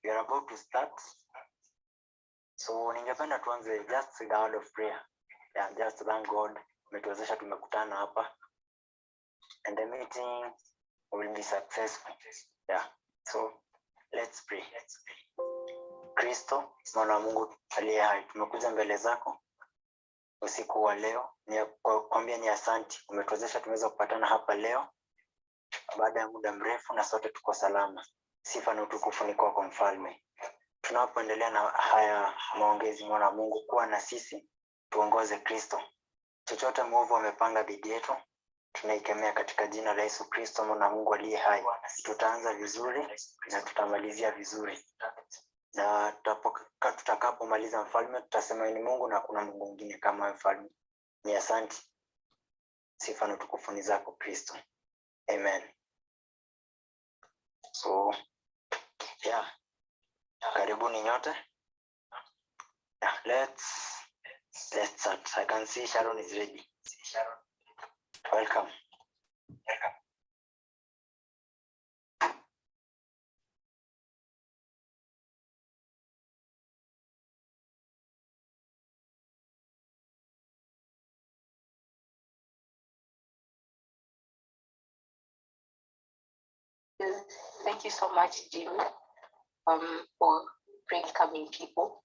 We are about to start. So ningependa tuanze just with a word of prayer. Yeah, just thank God umetuwezesha tumekutana hapa. And the meeting will be successful. Yeah. So let's pray. Kristo, mwana wa Mungu aliye hai, tumekuja mbele zako usiku wa leo. Kuambia ni asante. Umetuwezesha tumeweza kupatana hapa leo baada ya muda mrefu na sote tuko salama. Sifa na utukufu ni kwako Mfalme. Tunapoendelea na haya maongezi, mwana wa Mungu, kuwa na sisi, tuongoze Kristo. Chochote mwovu amepanga dhidi yetu, tunaikemea katika jina la Yesu Kristo, mwana wa Mungu aliye hai. Tutaanza vizuri na tutamalizia vizuri. Na tutakapomaliza Mfalme, tutasema ni Mungu na kuna Mungu mwingine kama Mfalme. Ni asante. Sifa na utukufu ni zako Kristo. Amen. So, yeah. Karibuni nyote. Yeah, let's start. I can see Sharon is ready. Welcome. Thank you so much, Jim, for welcoming people.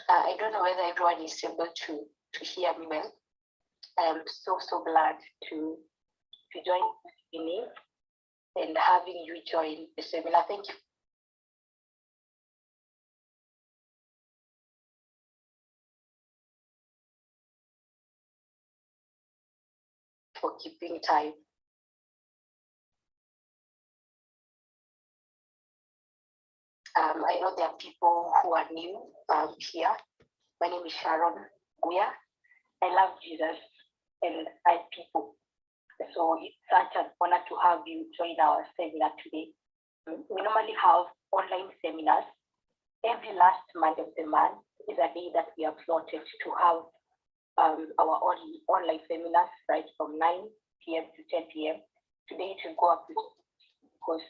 I don't know whether everyone is able to hear me well. I am so glad to join this evening and having you join the seminar. Thank you for keeping time. I know there are people who are new here. My name is Sharon Guya. I love Jesus and I people. So it's such an honor to have you join our seminar today. We normally have online seminars. Every last Monday of the month is a day that we have slotted to have our online seminars, right from 9 p.m. to 10 p.m. Today it will go up because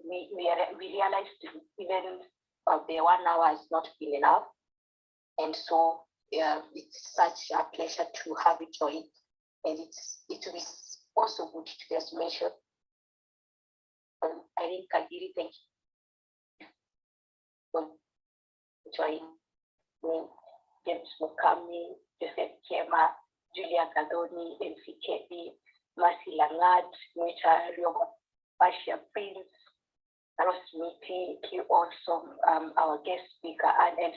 we realized even the 1 hour has not been enough, and so it's such a pleasure to have you join, and it will be also good to just mention Irene Kagiri, thank you for joining me, James Mukami, Joseph Kema, Julia Gadoni, MC Kebi, Mercy Langad, Mita Ryoba, Basha Prince, Ross Miti, also our guest speaker, and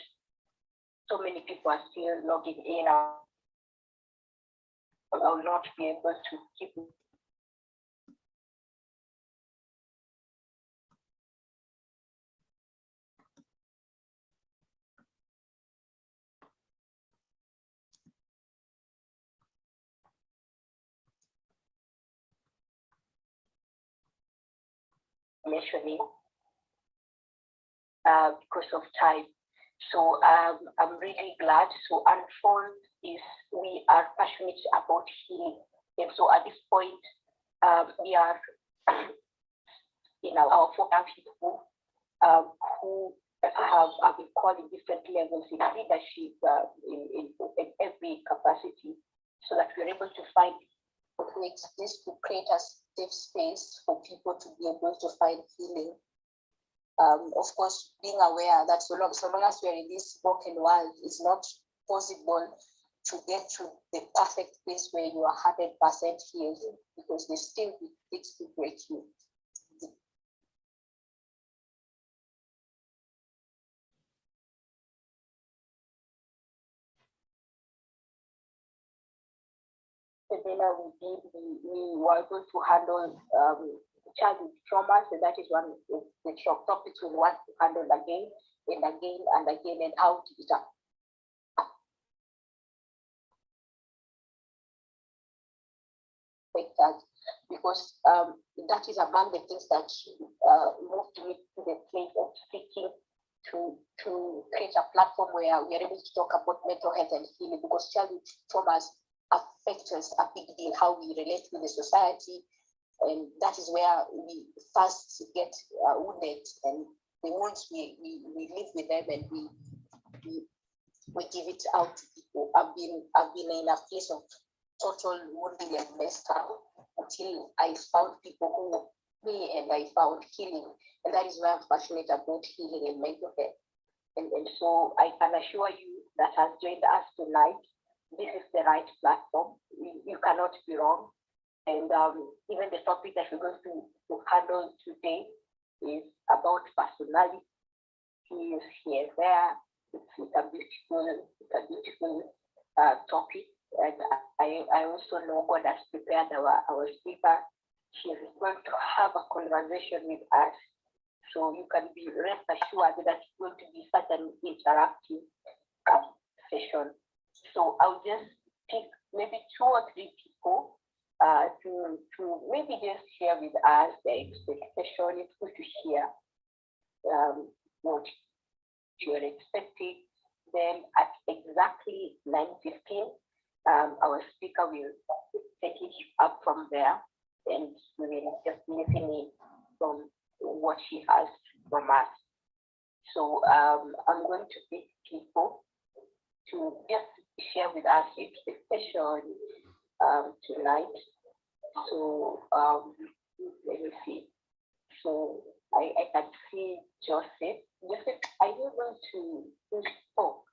so many people are still logging in. I will not be able to keep mentioning because of time. So I'm really glad. So Unfold is, we are passionate about healing. And so at this point, we are in our 4 people who have been called in different levels in leadership in every capacity, so that we're able to find ways this to create a safe space for people to be able to find healing. Of course, being aware that so long as we're in this broken world, it's not possible to get to the perfect place where you are 100% healed, because there's still things to break you. The dinner we did, we were able to handle childhood trauma, so that is one of the shock topics we want to handle again and again and again, and how to it up. Because that is among the things that moved me to the place of seeking to create a platform where we are able to talk about mental health and healing, because childhood traumas affect us a big deal, how we relate with the society, and that is where we first get wounded, and the wounds we live with them, and we give it out to people. I've been in a place of total wounding and messed up until I found people who me, and I found healing. And that is why I'm passionate about healing and mental health. And so I can assure you that has joined us tonight, this is the right platform. You cannot be wrong. And even the topic that we're going to handle today is about personality. Is here, there. It's a beautiful topic. And I also know God has prepared our speaker. She is going to have a conversation with us. So you can be rest assured that it's going to be such an interactive session. So I'll just pick maybe 2 or 3 people to maybe just share with us the expectation. It's good to hear what you're expecting. Then at exactly 9:15, our speaker will take it up from there, and we will just listen in from what she has from us. So I'm going to pick people to just share with us expectation tonight. So let me see. So I can see Joseph. Joseph, are you able to talk?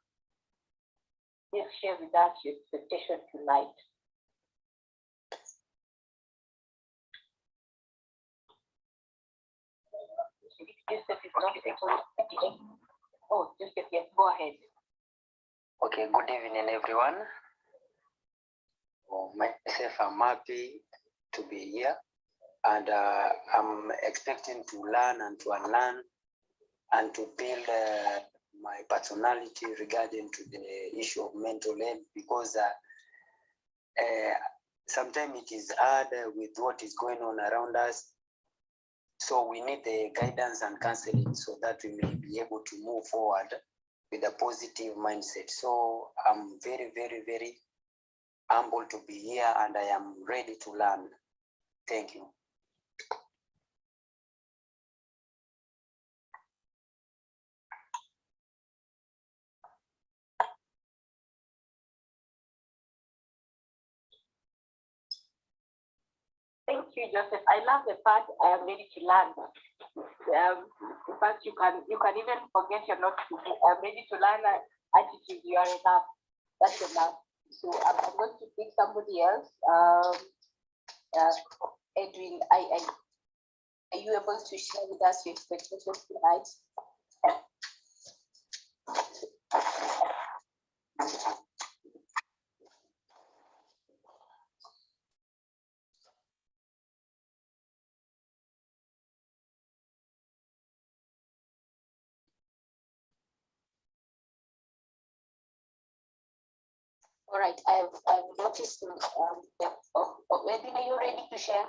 Just share with us your expectation tonight. Joseph is not able. Oh, Joseph, yes, go ahead. Okay, good evening, everyone. Myself, I'm happy to be here, and I'm expecting to learn and to unlearn and to build my personality regarding to the issue of mental health, because sometimes it is hard with what is going on around us. So we need the guidance and counseling so that we may be able to move forward with a positive mindset. So I'm very, very, very humble to be here, and I am ready to learn. Thank you. Thank you, Joseph. I love the part I am ready to learn. In fact, you can even forget you're not I'm ready to learn attitude. You are enough. That's enough. So I'm going to pick somebody else. Edwin, are you able to share with us your expectations tonight? All right, I've noticed. Edwin, are you ready to share?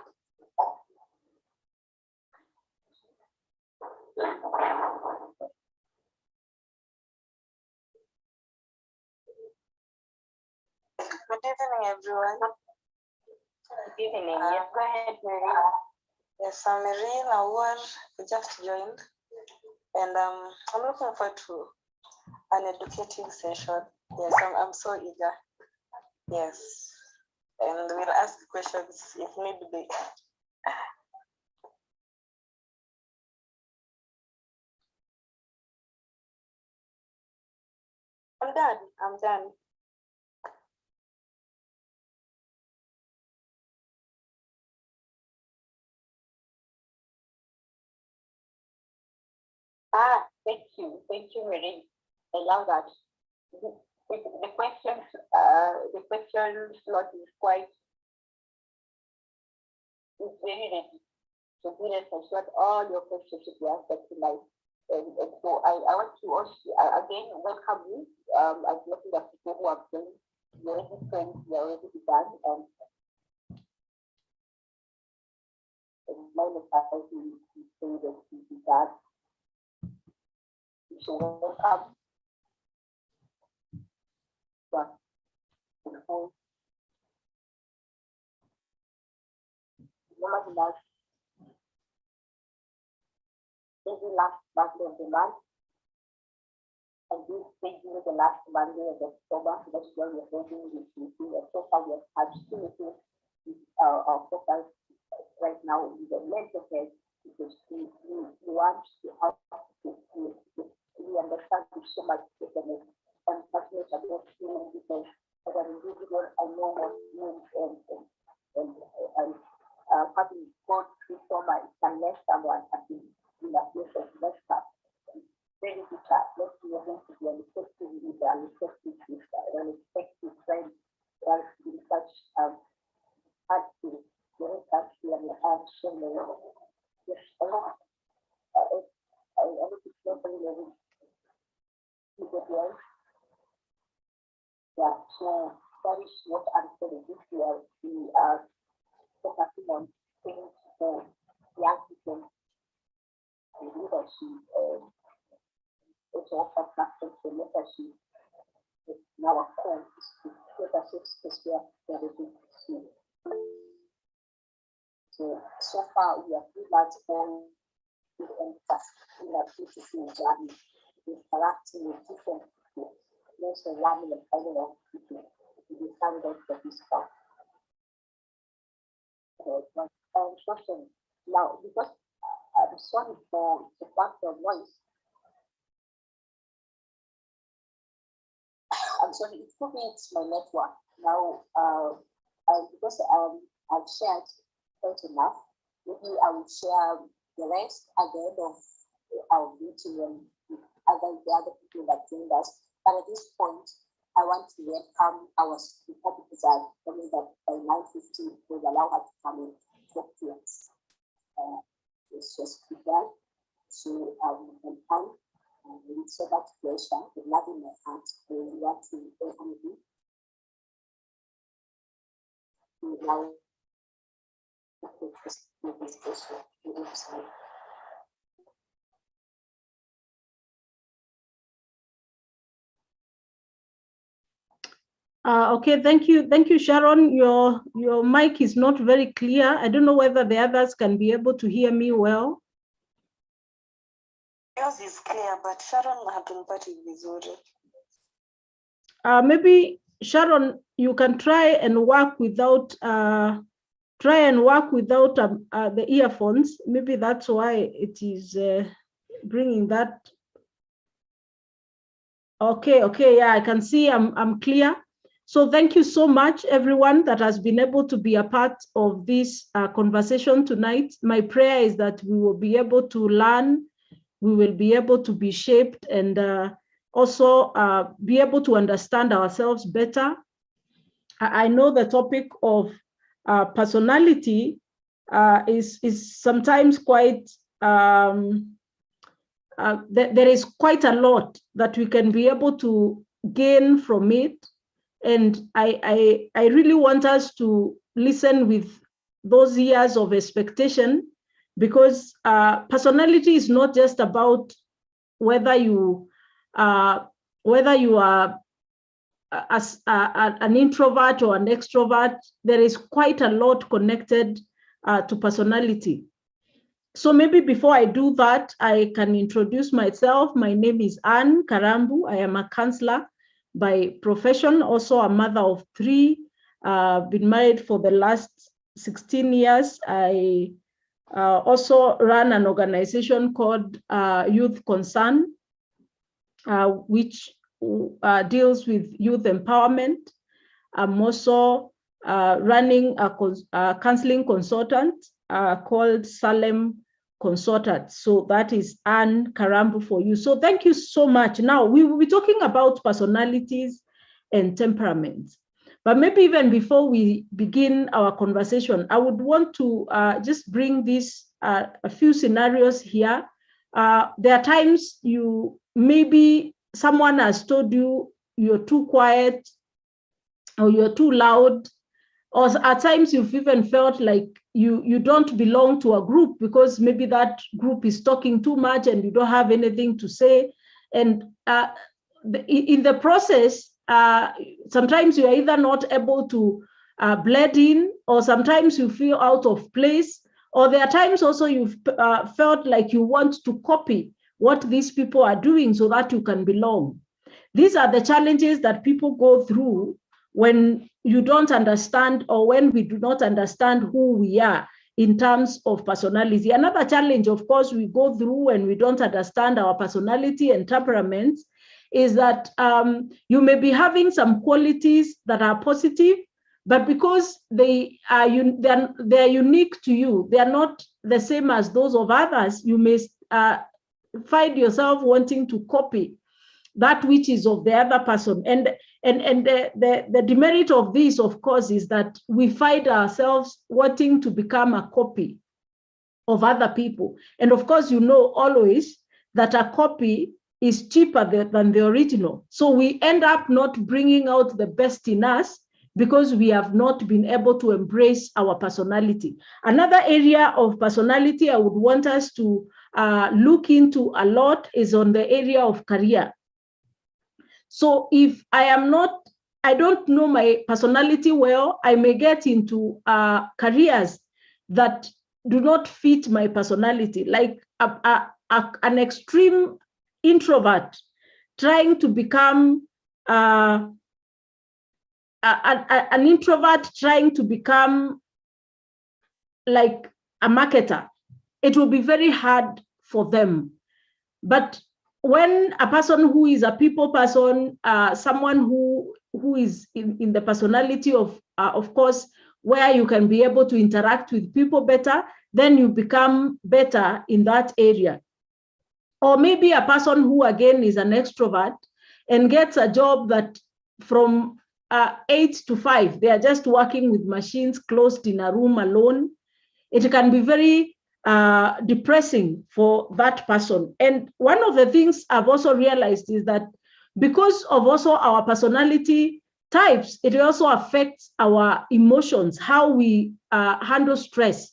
Good evening, everyone. Good evening. Yes, go ahead, Mary. Yes, I'm Irene Awar, who just joined, and I'm looking forward to an educative session. Yes, I'm so eager. Yes, and we'll ask questions if need be. I'm done. I'm done. Thank you, Mary. I love that. The questions slot is quite, it's very ready. So be rest assured all your questions should be answered tonight. And so I want to also again welcome you. I'm looking at people who have been already friends, they already begun, and my faculty is saying that we began. So welcome. every last Monday of the month. And this taking the last Monday of October, that's where we're holding this meeting. And so far, we have had 2 meetings. Our focus right now is the mental health, because we want to help we understand so much different and passionate about healing, because as an individual, I know what means and having gone through trauma, it can let someone in a place of respect. Very bitter. Let's be able to be an effective leader, an effective sister, an effective friend, while in such hard to very touchy and hard to yes, I want to explain yeah, so that is what I'm saying. This year we are focusing on things for young people and leadership. It's also factors for leadership. Now, of course, leadership is where there is so far we have pretty much all in a beautiful journey, interacting with different people, also learning and finding out people to be candidates for this part. Question now, because I'm sorry for the fact of voice. I'm sorry, it could be it's my network. Now, because I've shared quite enough, maybe I will share the rest at the end of our meeting and the other people that joined us. But at this point, I want to welcome our speaker, because I'm telling that by 9:15 we'll allow her to come in and talk to us. It's just prepared to welcome. It's so much pleasure with love in my heart. We want to welcome you. Now, okay, thank you, Sharon. Your mic is not very clear. I don't know whether the others can be able to hear me well. Yours is clear, but Sharon hatunipati vizuri. Maybe Sharon, you can try and work without the earphones. Maybe that's why it is bringing that. Okay, yeah, I can see I'm clear. So thank you so much, everyone that has been able to be a part of this conversation tonight. My prayer is that we will be able to learn, we will be able to be shaped, and also be able to understand ourselves better. I know the topic of personality is sometimes quite, there is quite a lot that we can be able to gain from it. And I really want us to listen with those years of expectation, because personality is not just about whether you are an introvert or an extrovert. There is quite a lot connected to personality. So maybe before I do that, I can introduce myself. My name is Anne Karambu. I am a counselor by profession, also a mother of 3, been married for the last 16 years. I also run an organization called Youth Concern, which deals with youth empowerment. I'm also running a counseling consultant called Salem Consultant. So that is Anne Karambu for you. So thank you so much. Now we will be talking about personalities and temperaments. But maybe even before we begin our conversation, I would want to just bring this a few scenarios here. There are times maybe someone has told you you're too quiet or you're too loud, or at times you've even felt like you don't belong to a group because maybe that group is talking too much and you don't have anything to say. And in the process, sometimes you are either not able to blend in, or sometimes you feel out of place, Or there are times also you've felt like you want to copy what these people are doing so that you can belong. These are the challenges that people go through when you don't understand, or when we do not understand who we are in terms of personality. Another challenge, of course, we go through when we don't understand our personality and temperaments is that you may be having some qualities that are positive, but because they're unique to you, they are not the same as those of others, you may find yourself wanting to copy that which is of the other person. And the demerit of this, of course, is that we find ourselves wanting to become a copy of other people. And of course, you know always that a copy is cheaper than the original. So we end up not bringing out the best in us because we have not been able to embrace our personality. Another area of personality I would want us to look into a lot is on the area of career. So if I don't know my personality well, I may get into careers that do not fit my personality, like an extreme introvert trying to become an introvert trying to become like a marketer. It will be very hard for them. But when a person who is a people person, someone who is in the personality of course, where you can be able to interact with people better, then you become better in that area. Or maybe a person who again is an extrovert and gets a job that from 8 to 5, they are just working with machines closed in a room alone. It can be very depressing for that person. And one of the things I've also realized is that because of also our personality types, it also affects our emotions, how we handle stress.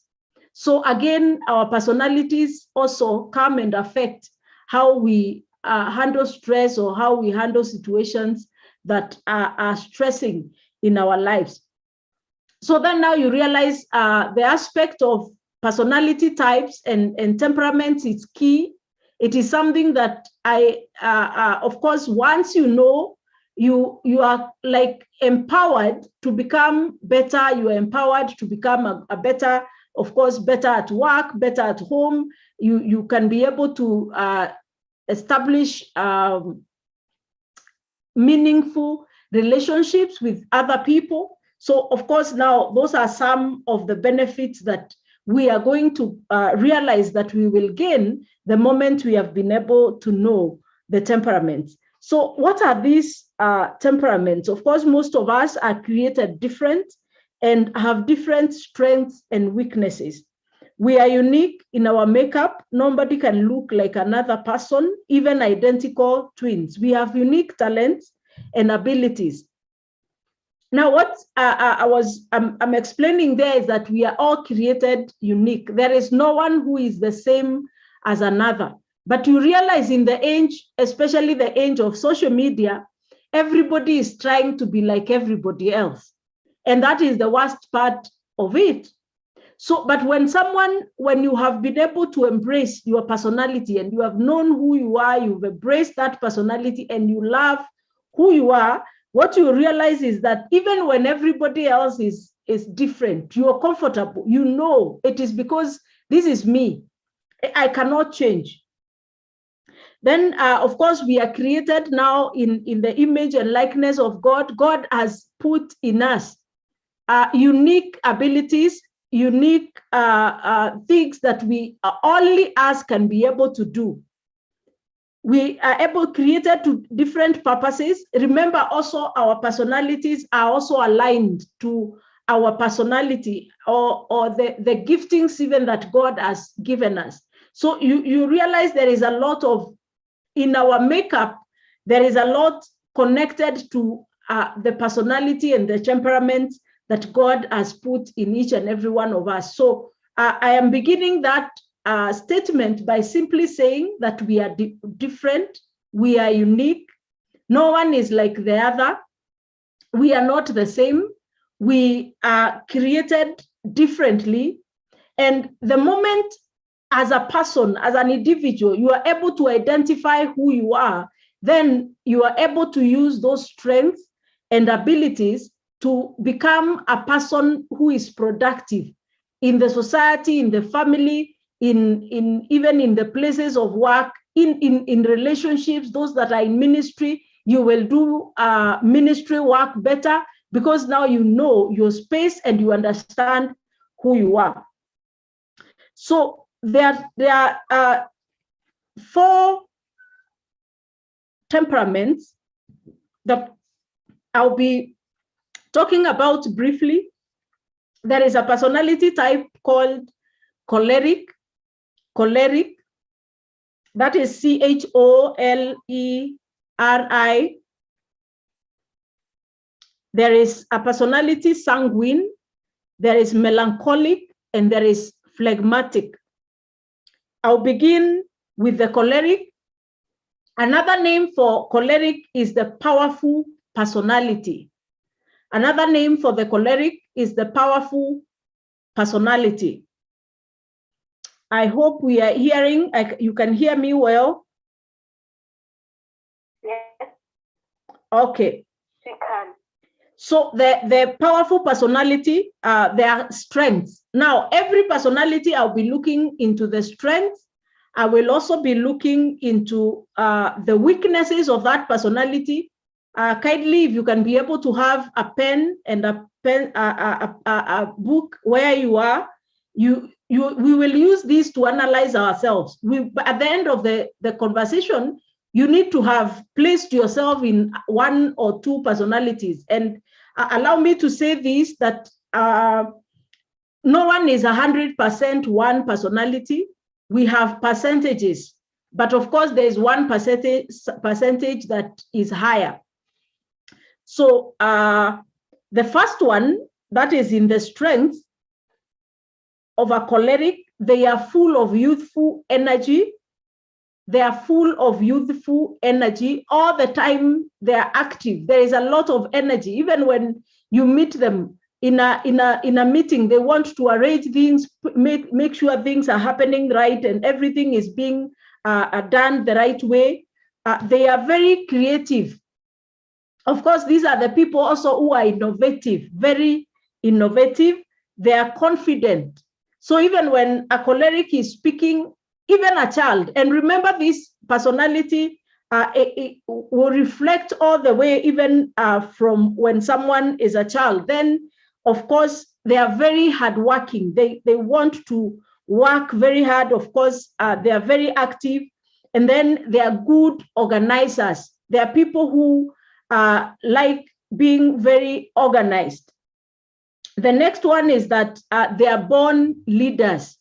So again, our personalities also come and affect how we handle stress or how we handle situations that are stressing in our lives. So then now you realize the aspect of personality types and temperaments is key. It is something that of course, once you know, you are like empowered to become better. You are empowered to become a better, of course, better at work, better at home. You can be able to establish meaningful relationships with other people. So of course, now those are some of the benefits that we are going to realize that we will gain the moment we have been able to know the temperaments. So what are these temperaments? Of course, most of us are created different and have different strengths and weaknesses. We are unique in our makeup. Nobody can look like another person, even identical twins. We have unique talents and abilities. Now, what I'm explaining there is that we are all created unique. There is no one who is the same as another. But you realize in the age, especially the age of social media, everybody is trying to be like everybody else. And that is the worst part of it. So, but when you have been able to embrace your personality and you have known who you are, you've embraced that personality and you love who you are, what you realize is that even when everybody else is different, you are comfortable. You know, it is because this is me. I cannot change. Then, of course, we are created now in the image and likeness of God. God has put in us unique abilities, unique things that we only us can be able to do. We are created to different purposes. Remember also our personalities are also aligned to our personality or the giftings even that God has given us. So you realize there is a lot of, in our makeup, there is a lot connected to the personality and the temperament that God has put in each and every one of us. So I am beginning that statement by simply saying that we are different, we are unique, no one is like the other, we are not the same, we are created differently, And the moment as a person, as an individual, you are able to identify who you are, then you are able to use those strengths and abilities to become a person who is productive in the society, in the family, even in the places of work, in relationships, those that are in ministry. You will do ministry work better because now you know your space and you understand who you are. So there are 4 temperaments that I'll be talking about briefly. There is a personality type called choleric. Choleric, that is CHOLERI. There is a personality sanguine, there is melancholic, and there is phlegmatic. I'll begin with the choleric. Another name for choleric is the powerful personality. Another name for the choleric is the powerful personality. I hope we are hearing, you can hear me well. Yes. Okay. You can. So the powerful personality, their strengths. Now, every personality, I'll be looking into the strengths. I will also be looking into the weaknesses of that personality. Kindly, if you can be able to have a pen and a book where you are, we will use this to analyze ourselves. At the end of the conversation, you need to have placed yourself in 1 or 2 personalities. And allow me to say this, that no one is 100% one personality. We have percentages, but of course there is 1% that is higher. So the first one, that is in the strength of a choleric, they are full of youthful energy. They are full of youthful energy all the time. They are active. There is a lot of energy. Even when you meet them in a meeting, they want to arrange things, make sure things are happening right and everything is being done the right way. They are very creative. Of course, these are the people also who are innovative, very innovative. They are confident. So even when a choleric is speaking, even a child, and remember this personality, it will reflect all the way, even from when someone is a child. Then, of course, they are very hardworking. They want to work very hard. Of course, they are very active. And then they are good organizers. They are people who like being very organized. The next one is that they are born leaders.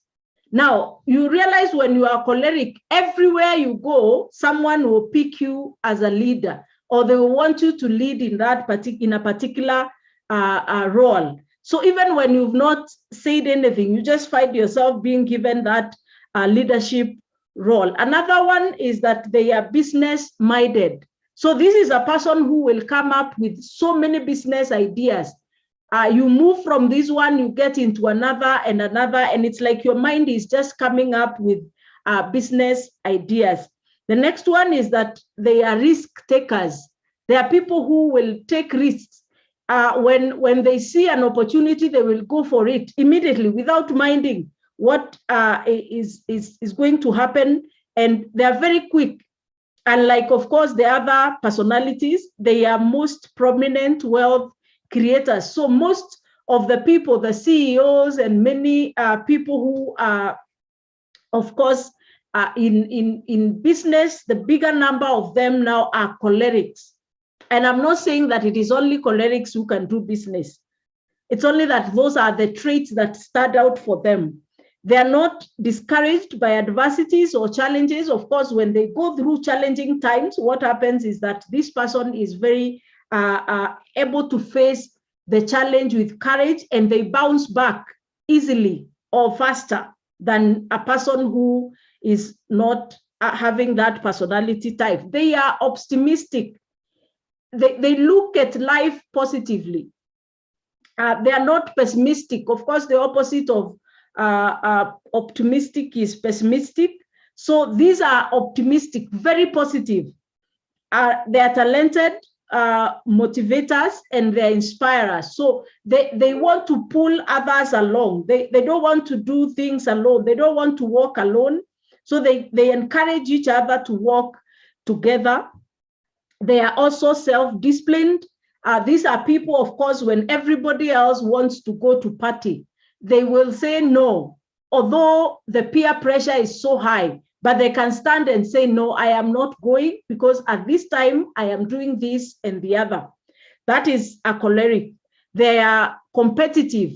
Now, you realize when you are choleric, everywhere you go, someone will pick you as a leader, or they will want you to lead in a particular role. So even when you've not said anything, you just find yourself being given that leadership role. Another one is that they are business-minded. So this is a person who will come up with so many business ideas. You move from this one, you get into another and another, and it's like your mind is just coming up with business ideas. The next one is that they are risk takers. They are people who will take risks. When they see an opportunity, they will go for it immediately without minding what is going to happen, and they are very quick. Unlike, of course, the other personalities, they are most prominent wealth creators. So most of the people, the CEOs and many people who are, of course, in business, the bigger number of them now are cholerics. And I'm not saying that it is only cholerics who can do business. It's only that those are the traits that stand out for them. They are not discouraged by adversities or challenges. Of course, when they go through challenging times, what happens is that this person is very able to face the challenge with courage, and they bounce back easily or faster than a person who is not having that personality type. They are optimistic. They look at life positively. They are not pessimistic. Of course, the opposite of optimistic is pessimistic. So these are optimistic, very positive. They are talented motivators, and they're inspirers. So they want to pull others along. They don't want to do things alone. They don't want to walk alone. So they encourage each other to walk together. They are also self-disciplined. These are people, of course, when everybody else wants to go to party, they will say no, although the peer pressure is so high, but they can stand and say, no, I am not going because at this time I am doing this and the other. That is a choleric. They are competitive.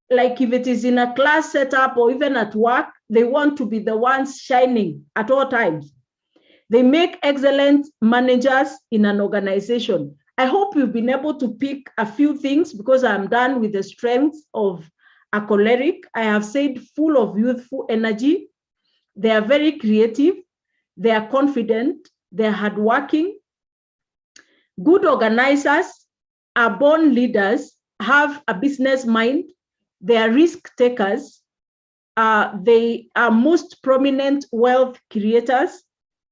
Like if it is in a class setup or even at work, they want to be the ones shining at all times. They make excellent managers in an organization. I hope you've been able to pick a few things because I'm done with the strengths of a choleric. I have said full of youthful energy. They are very creative. They are confident. They are hardworking. Good organizers are born leaders, have a business mind. They are risk takers. They are most prominent wealth creators,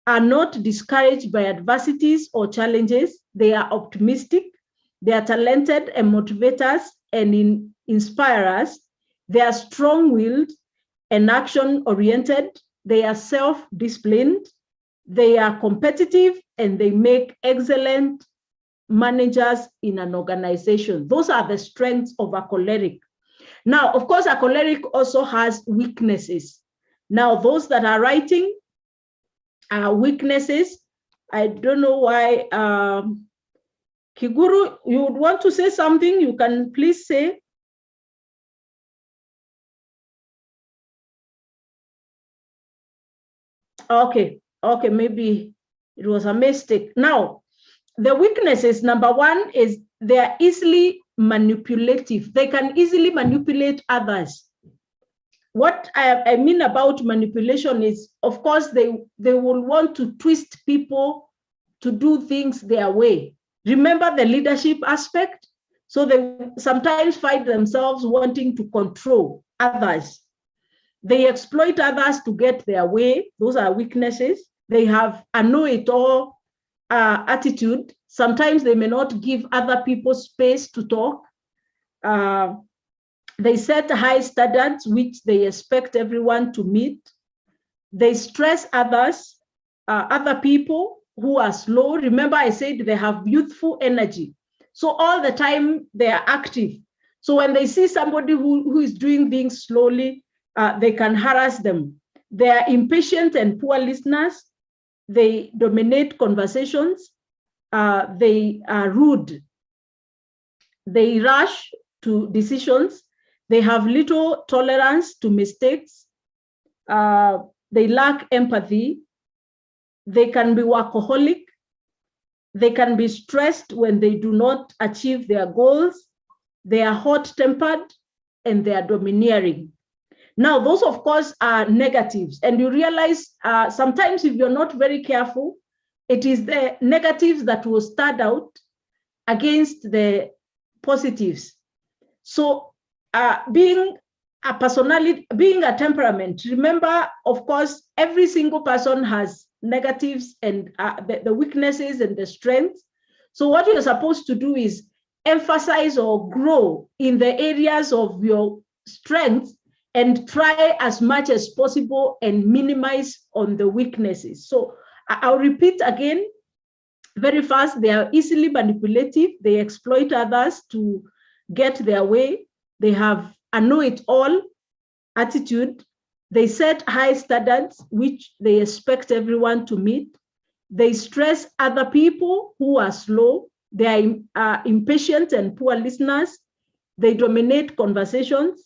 are not discouraged by adversities or challenges. They are optimistic. They are talented and motivators and inspirers. They are strong-willed and action-oriented. They are self-disciplined. They are competitive, and they make excellent managers in an organization. Those are the strengths of a choleric. Now, of course, a choleric also has weaknesses. Now, those that are writing weaknesses, I don't know why. Kiguru, you would want to say something? You can please say. Okay, maybe it was a mistake. Now, the weaknesses, number one is they are easily manipulative. They can easily manipulate others. What I mean about manipulation is, of course, they will want to twist people to do things their way. Remember the leadership aspect? So they sometimes find themselves wanting to control others. They exploit others to get their way. Those are weaknesses. They have a know-it-all attitude. Sometimes they may not give other people space to talk. They set high standards, which they expect everyone to meet. They stress others, other people who are slow. Remember, I said they have youthful energy. So all the time they are active. So when they see somebody who is doing things slowly, they can harass them. They are impatient and poor listeners. They dominate conversations. They are rude. They rush to decisions. They have little tolerance to mistakes. They lack empathy. They can be workaholic. They can be stressed when they do not achieve their goals. They are hot-tempered and they are domineering. Now, those, of course, are negatives. And you realize sometimes if you're not very careful, it is the negatives that will stand out against the positives. So being a personality, being a temperament, remember, of course, every single person has negatives and the weaknesses and the strengths. So what you're supposed to do is emphasize or grow in the areas of your strengths and try as much as possible and minimize on the weaknesses. So I'll repeat again very fast. They are easily manipulative. They exploit others to get their way. They have a know-it-all attitude. They set high standards, which they expect everyone to meet. They stress other people who are slow. They are impatient and poor listeners. They dominate conversations.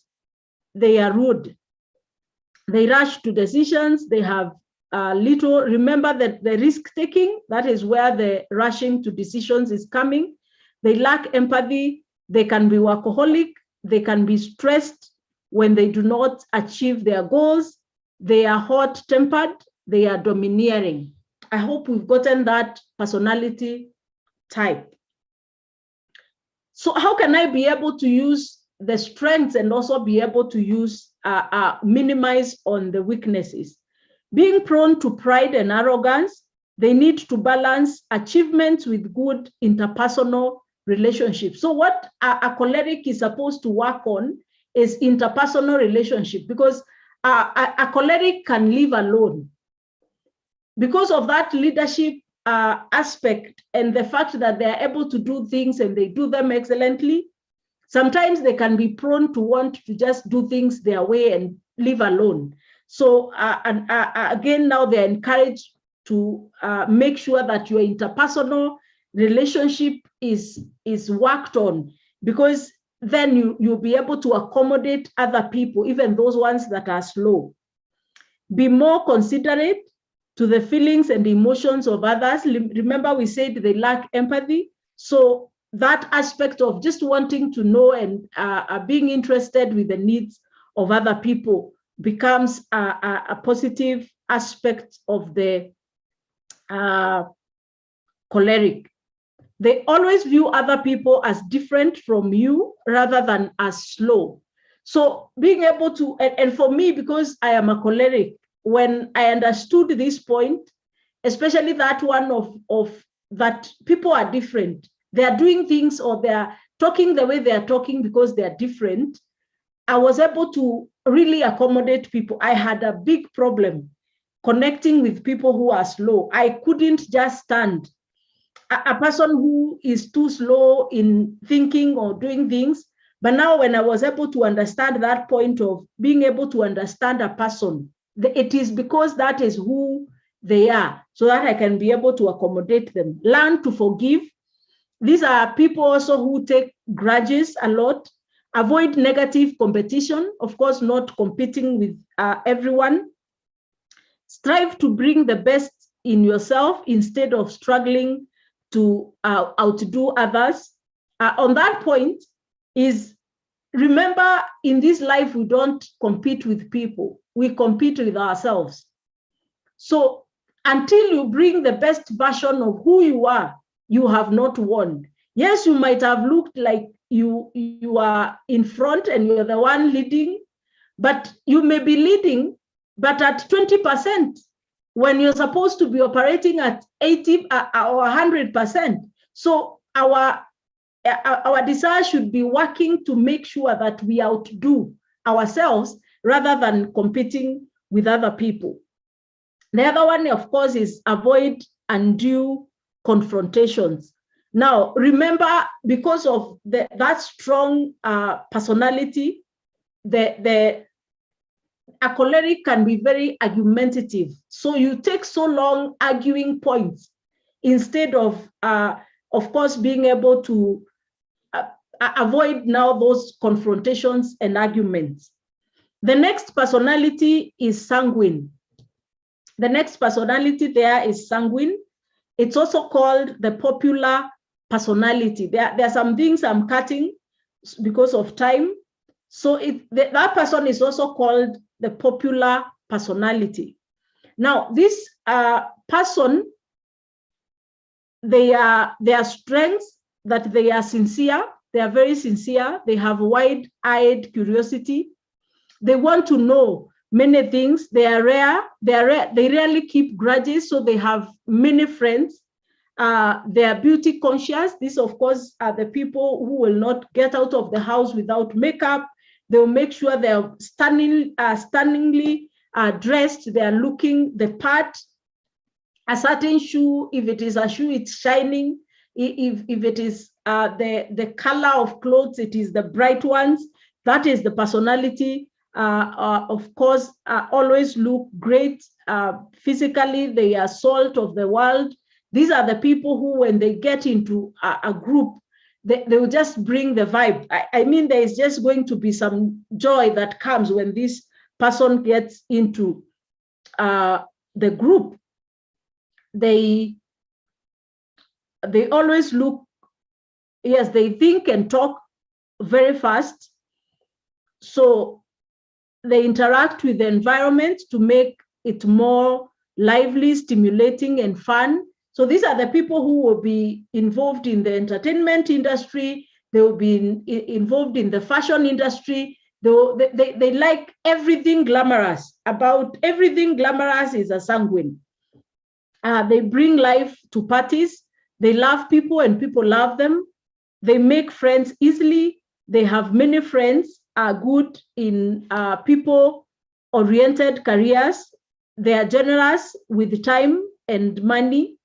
They are rude. They rush to decisions. They have little, remember that the risk-taking, that is where the rushing to decisions is coming. They lack empathy. They can be workaholic. They can be stressed when they do not achieve their goals. They are hot-tempered. They are domineering. I hope we've gotten that personality type. So how can I be able to use the strengths and also be able to use minimize on the weaknesses. Being prone to pride and arrogance, they need to balance achievements with good interpersonal relationships. So what a choleric is supposed to work on is interpersonal relationship, because a choleric can live alone. Because of that leadership aspect and the fact that they are able to do things and they do them excellently, sometimes they can be prone to want to just do things their way and live alone. So again, now they're encouraged to make sure that your interpersonal relationship is worked on, because then you'll be able to accommodate other people, even those ones that are slow. Be more considerate to the feelings and emotions of others. Remember, we said they lack empathy. So that aspect of just wanting to know and being interested with the needs of other people becomes a positive aspect of the choleric. They always view other people as different from you rather than as slow. So being able to, and for me, because I am a choleric, when I understood this point, especially that one of that people are different, they are doing things or they are talking the way they are talking because they are different, I was able to really accommodate people. I had a big problem connecting with people who are slow. I couldn't just stand a person who is too slow in thinking or doing things. But now when I was able to understand that point of being able to understand a person, it is because that is who they are, so that I can be able to accommodate them. Learn to forgive. These are people also who take grudges a lot. Avoid negative competition, of course, not competing with everyone. Strive to bring the best in yourself instead of struggling to outdo others. On that point is, remember, in this life, we don't compete with people. We compete with ourselves. So until you bring the best version of who you are, you have not won. Yes, you might have looked like you are in front and you're the one leading, but you may be leading, but at 20%, when you're supposed to be operating at 80 or 100%. So our desire should be working to make sure that we outdo ourselves rather than competing with other people. The other one, of course, is avoid undue confrontations. Now, remember, because of that strong personality, a choleric can be very argumentative. So you take so long arguing points instead of course, being able to avoid now those confrontations and arguments. The next personality is sanguine. The next personality there is sanguine. It's also called the popular personality. There are some things I'm cutting because of time. So that person is also called the popular personality. Now, this person, their strengths, that they are sincere. They are very sincere. They have wide-eyed curiosity. They want to know many things. They are rare. They rarely keep grudges, so they have many friends. They are beauty conscious. These, of course, are the people who will not get out of the house without makeup. They will make sure they are stunningly dressed. They are looking the part. A certain shoe, if it is a shoe, it's shining. If it is the color of clothes, it is the bright ones. That is the personality. Of course, always look great physically. They are salt of the world. These are the people who, when they get into a group, they will just bring the vibe. I mean, there is just going to be some joy that comes when this person gets into the group. They always look, yes, they think and talk very fast. So they interact with the environment to make it more lively, stimulating, and fun. So these are the people who will be involved in the entertainment industry. They will be involved in the fashion industry. They like everything glamorous. About everything glamorous is a sanguine. They bring life to parties. They love people and people love them. They make friends easily. They have many friends, are good in people-oriented careers. They are generous with time and money.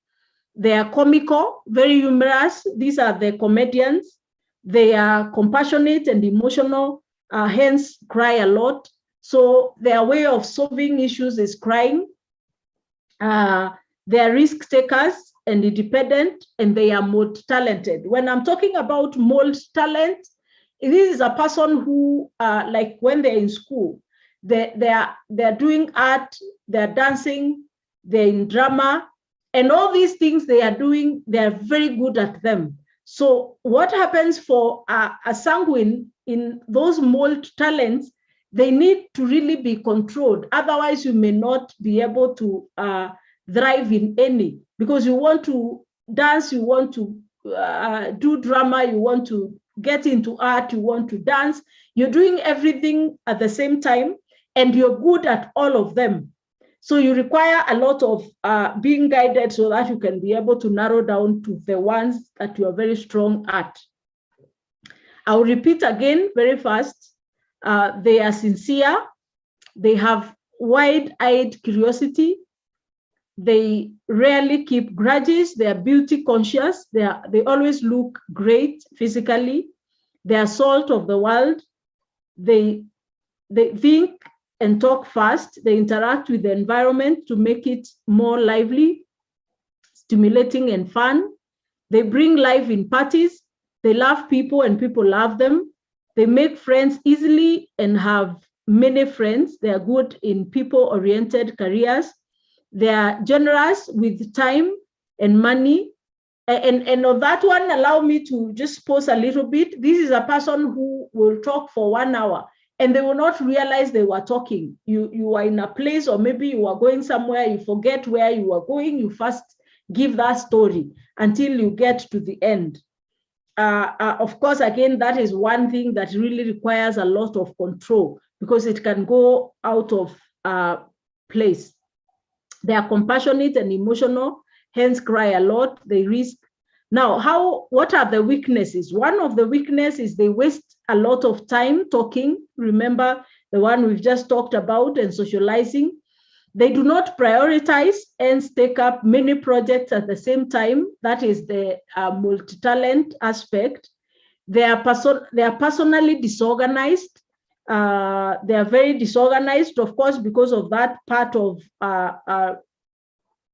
They are comical, very humorous. These are the comedians. They are compassionate and emotional, hence cry a lot. So their way of solving issues is crying. They are risk takers and independent, and they are multi-talented. When I'm talking about multi-talent, this is a person who, like when they're in school, they're doing art, they're dancing, they're in drama, and all these things they are doing, they're very good at them. So what happens for a sanguine in those multi-talents, they need to really be controlled. Otherwise, you may not be able to thrive in any, because you want to dance, you want to do drama, you want to get into art, you want to dance. You're doing everything at the same time, and you're good at all of them. So you require a lot of being guided so that you can be able to narrow down to the ones that you are very strong at. I'll repeat again very fast. They are sincere. They have wide-eyed curiosity. They rarely keep grudges. They are beauty conscious. They always look great physically. They are salt of the world. They think and talk fast. They interact with the environment to make it more lively, stimulating, and fun. They bring life in parties. They love people and people love them. They make friends easily and have many friends. They are good in people-oriented careers. They are generous with time and money. And on that one, allow me to just pause a little bit. This is a person who will talk for 1 hour and they will not realize they were talking. You are in a place, or maybe you are going somewhere, you forget where you are going, you first give that story until you get to the end. Of course, again, that is one thing that really requires a lot of control, because it can go out of place. They are compassionate and emotional, hence cry a lot, they risk. Now, what are the weaknesses? One of the weaknesses is they waste a lot of time talking. Remember the one we've just talked about, and socializing. They do not prioritize and take up many projects at the same time. That is the multi-talent aspect. They are personally disorganized. They are very disorganized, of course, because of that part of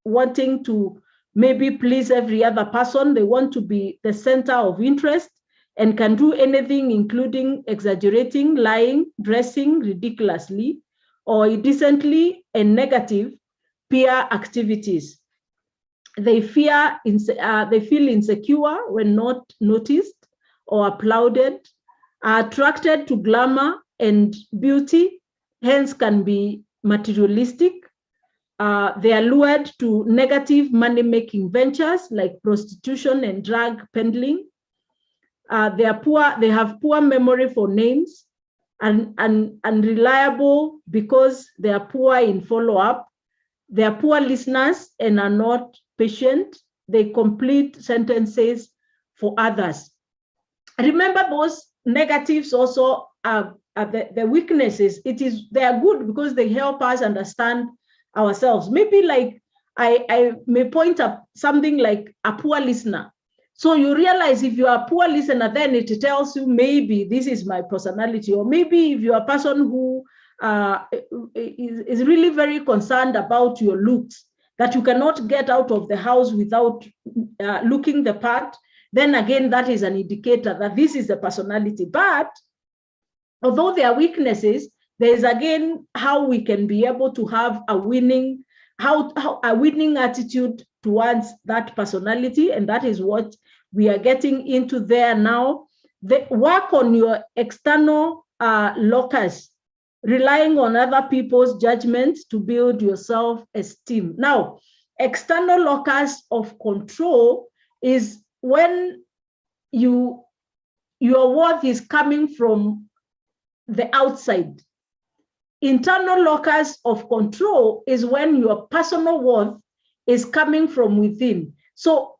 wanting to maybe please every other person. They want to be the center of interest and can do anything, including exaggerating, lying, dressing ridiculously, or indecently, and negative peer activities. They feel insecure when not noticed or applauded, are attracted to glamour and beauty, hence can be materialistic. They are lured to negative money-making ventures like prostitution and drug peddling. They have poor memory for names, and unreliable because they are poor in follow-up. They are poor listeners and are not patient. They complete sentences for others. Remember, those negatives also are the weaknesses. They are good because they help us understand ourselves. Maybe like I may point up something like a poor listener. So you realize if you are a poor listener, then it tells you maybe this is my personality. Or maybe if you're a person who is really very concerned about your looks, that you cannot get out of the house without looking the part, then again, that is an indicator that this is the personality. But although there are weaknesses, there is again how we can be able to have a winning attitude towards that personality, and that is what we are getting into there now. Work on your external locus, relying on other people's judgments to build your self-esteem. Now, external locus of control is when your worth is coming from the outside. Internal locus of control is when your personal worth is coming from within. So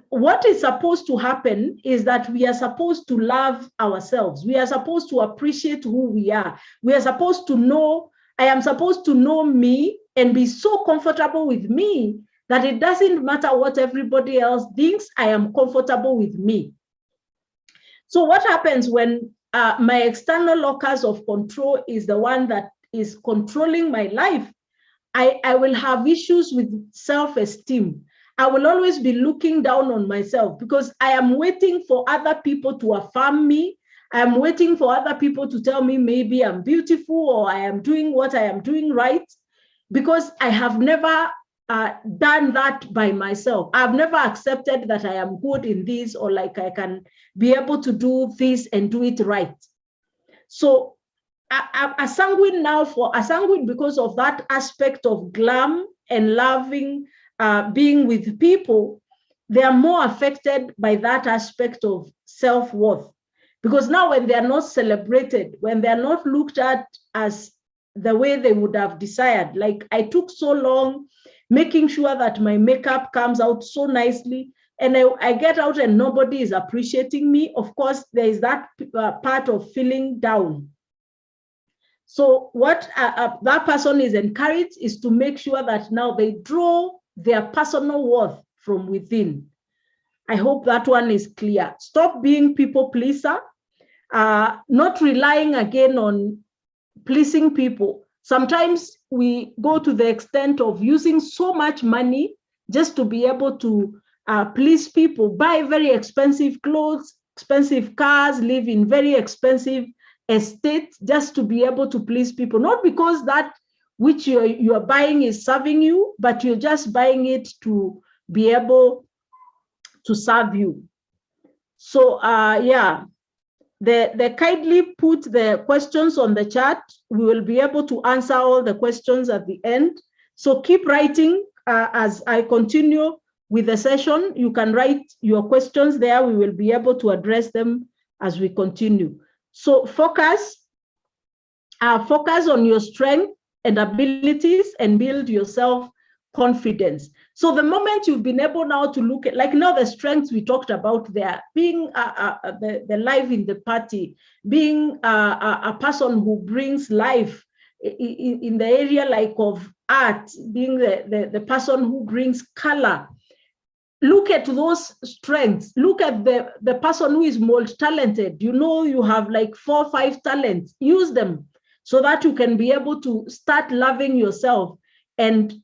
what is supposed to happen is that we are supposed to love ourselves. We are supposed to appreciate who we are. We are supposed to know, I am supposed to know me and be so comfortable with me that it doesn't matter what everybody else thinks, I am comfortable with me. So what happens when my external locus of control is the one that is controlling my life? I will have issues with self-esteem. I will always be looking down on myself because I am waiting for other people to affirm me. I am waiting for other people to tell me maybe I'm beautiful or I am doing what I am doing right, because I have never done that by myself. I've never accepted that I am good in this, or like I can be able to do this and do it right. So a sanguine now, for a sanguine, because of that aspect of glam and loving, being with people, they are more affected by that aspect of self-worth. Because now when they are not celebrated, when they are not looked at as the way they would have desired, like I took so long making sure that my makeup comes out so nicely, and I get out and nobody is appreciating me, of course, there is that part of feeling down. So what that person is encouraged is to make sure that now they draw their personal worth from within. I hope that one is clear. Stop being people pleaser, not relying again on pleasing people. Sometimes we go to the extent of using so much money just to be able to please people, buy very expensive clothes, expensive cars, live in very expensive estates just to be able to please people. Not because that which you are buying is serving you, but you're just buying it to be able to serve you. So yeah, they kindly put the questions on the chat. We will be able to answer all the questions at the end. So keep writing as I continue with the session. You can write your questions there. We will be able to address them as we continue. So focus on your strength and abilities and build your self-confidence. So the moment you've been able now to look at, like now the strengths we talked about there, being the life in the party, being a person who brings life in the area like of art, being the person who brings color. Look at those strengths. Look at the person who is multi-talented. You know, you have like 4 or 5 talents. Use them so that you can be able to start loving yourself and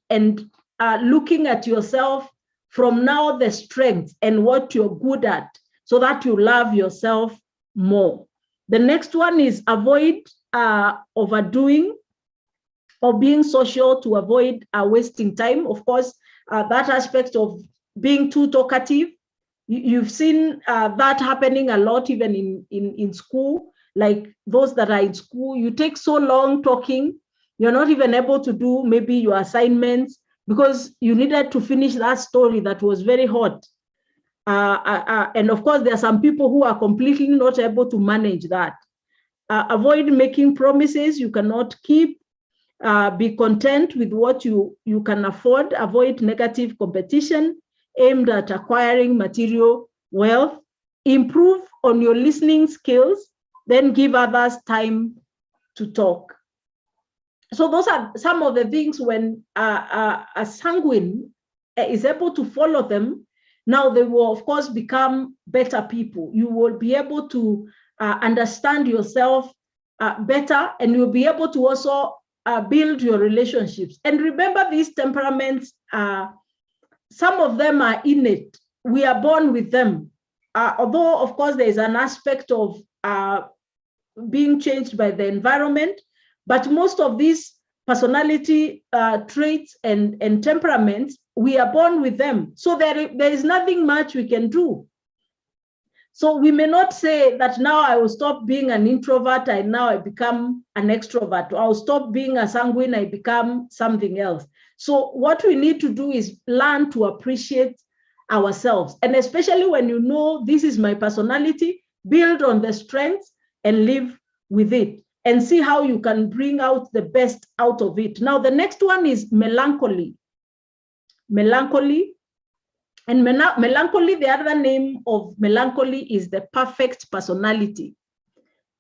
looking at yourself from now the strengths and what you're good at, so that you love yourself more. The next one is avoid overdoing or being social, to avoid wasting time. Of course, that aspect of being too talkative, you've seen that happening a lot even in school. Like those that are in school, you take so long talking, you're not even able to do maybe your assignments because you needed to finish that story that was very hot. And of course, there are some people who are completely not able to manage that. Avoid making promises you cannot keep. Be content with what you can afford. Avoid negative competition aimed at acquiring material wealth. Improve on your listening skills, then give others time to talk. So those are some of the things when a sanguine is able to follow them. Now they will, of course, become better people. You will be able to understand yourself better, and you'll be able to also build your relationships. And remember, these temperaments, some of them are innate. We are born with them. Although, of course, there is an aspect of being changed by the environment, but most of these personality traits and temperaments, we are born with them. So there is nothing much we can do. So we may not say that now I will stop being an introvert and now I become an extrovert. Or I'll stop being a sanguine, I become something else. So what we need to do is learn to appreciate ourselves. And especially when you know this is my personality, build on the strengths and live with it. and see how you can bring out the best out of it. Now, the next one is melancholy. Melancholy. And melancholy, the other name of melancholy is the perfect personality.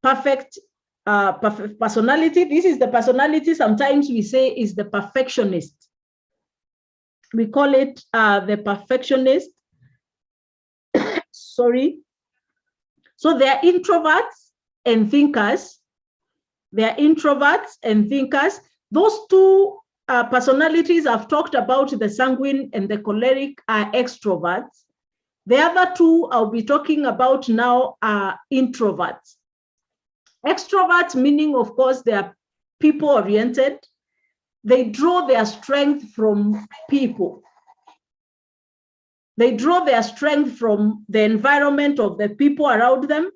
Perfect personality. This is the personality sometimes we say is the perfectionist. We call it the perfectionist. Sorry. So they are introverts and thinkers. They are introverts and thinkers. Those two personalities I've talked about, the sanguine and the choleric, are extroverts. The other two I'll be talking about now are introverts. Extroverts, meaning, of course, they are people-oriented. They draw their strength from people. They draw their strength from the environment of the people around them.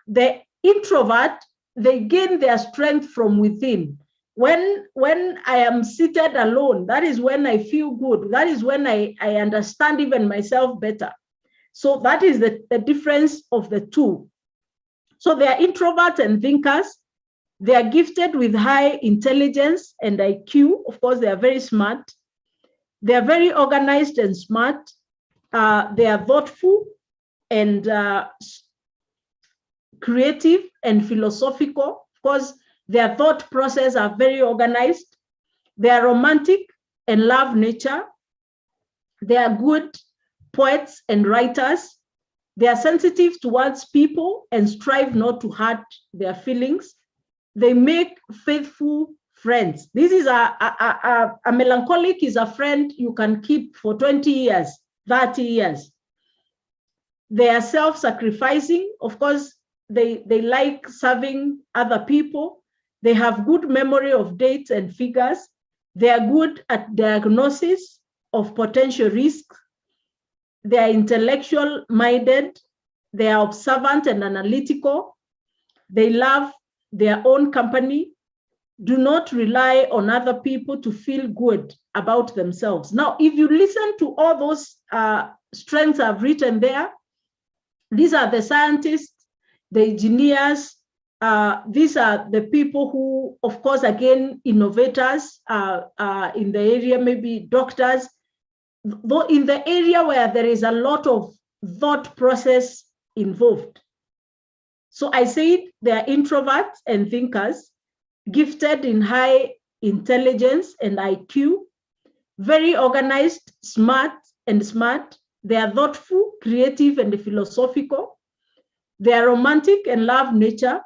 The introvert, they gain their strength from within. When I am seated alone, that is when I feel good. That is when I understand even myself better. So that is the difference of the two. So they are introverts and thinkers. They are gifted with high intelligence and IQ. Of course, they are very smart. They are very organized and smart. They are thoughtful and creative and philosophical. Of course, their thought process are very organized. They are romantic and love nature. They are good poets and writers. They are sensitive towards people and strive not to hurt their feelings. They make faithful friends. This is a melancholic is a friend you can keep for 20 years, 30 years. They are self-sacrificing. Of course, they like serving other people. They have good memory of dates and figures. They are good at diagnosis of potential risks. They are intellectual minded. They are observant and analytical. They love their own company. Do not rely on other people to feel good about themselves. Now, if you listen to all those strengths I've written there, these are the scientists, the engineers, these are the people who, of course, again, innovators in the area, maybe doctors, though in the area where there is a lot of thought process involved. So I said they are introverts and thinkers, gifted in high intelligence and IQ, very organized, smart. They are thoughtful, creative, and philosophical. They are romantic and love nature.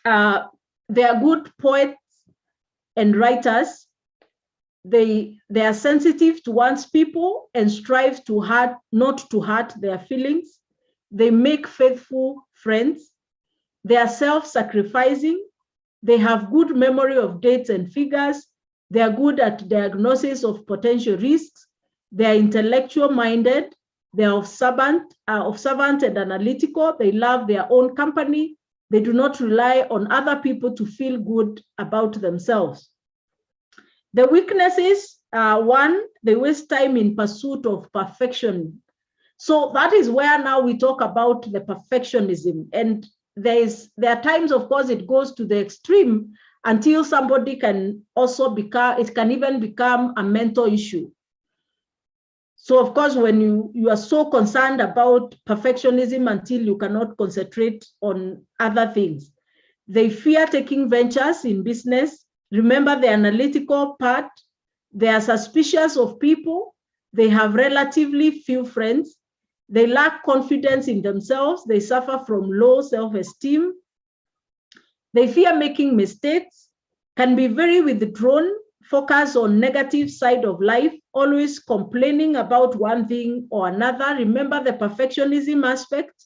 They are good poets and writers. They are sensitive towards people and strive not to hurt their feelings. They make faithful friends. They are self-sacrificing. They have good memory of dates and figures. They are good at diagnosis of potential risks. They are intellectual minded. They are observant and analytical. They love their own company. They do not rely on other people to feel good about themselves. The weaknesses are, one, they waste time in pursuit of perfection. So that is where now we talk about the perfectionism. And there are times, of course, it goes to the extreme until somebody can also it can even become a mental issue. So, of course, when you are so concerned about perfectionism until you cannot concentrate on other things. They fear taking ventures in business. Remember the analytical part. They are suspicious of people. They have relatively few friends. They lack confidence in themselves. They suffer from low self-esteem. They fear making mistakes, can be very withdrawn, focus on negative side of life, always complaining about one thing or another. Remember the perfectionism aspect.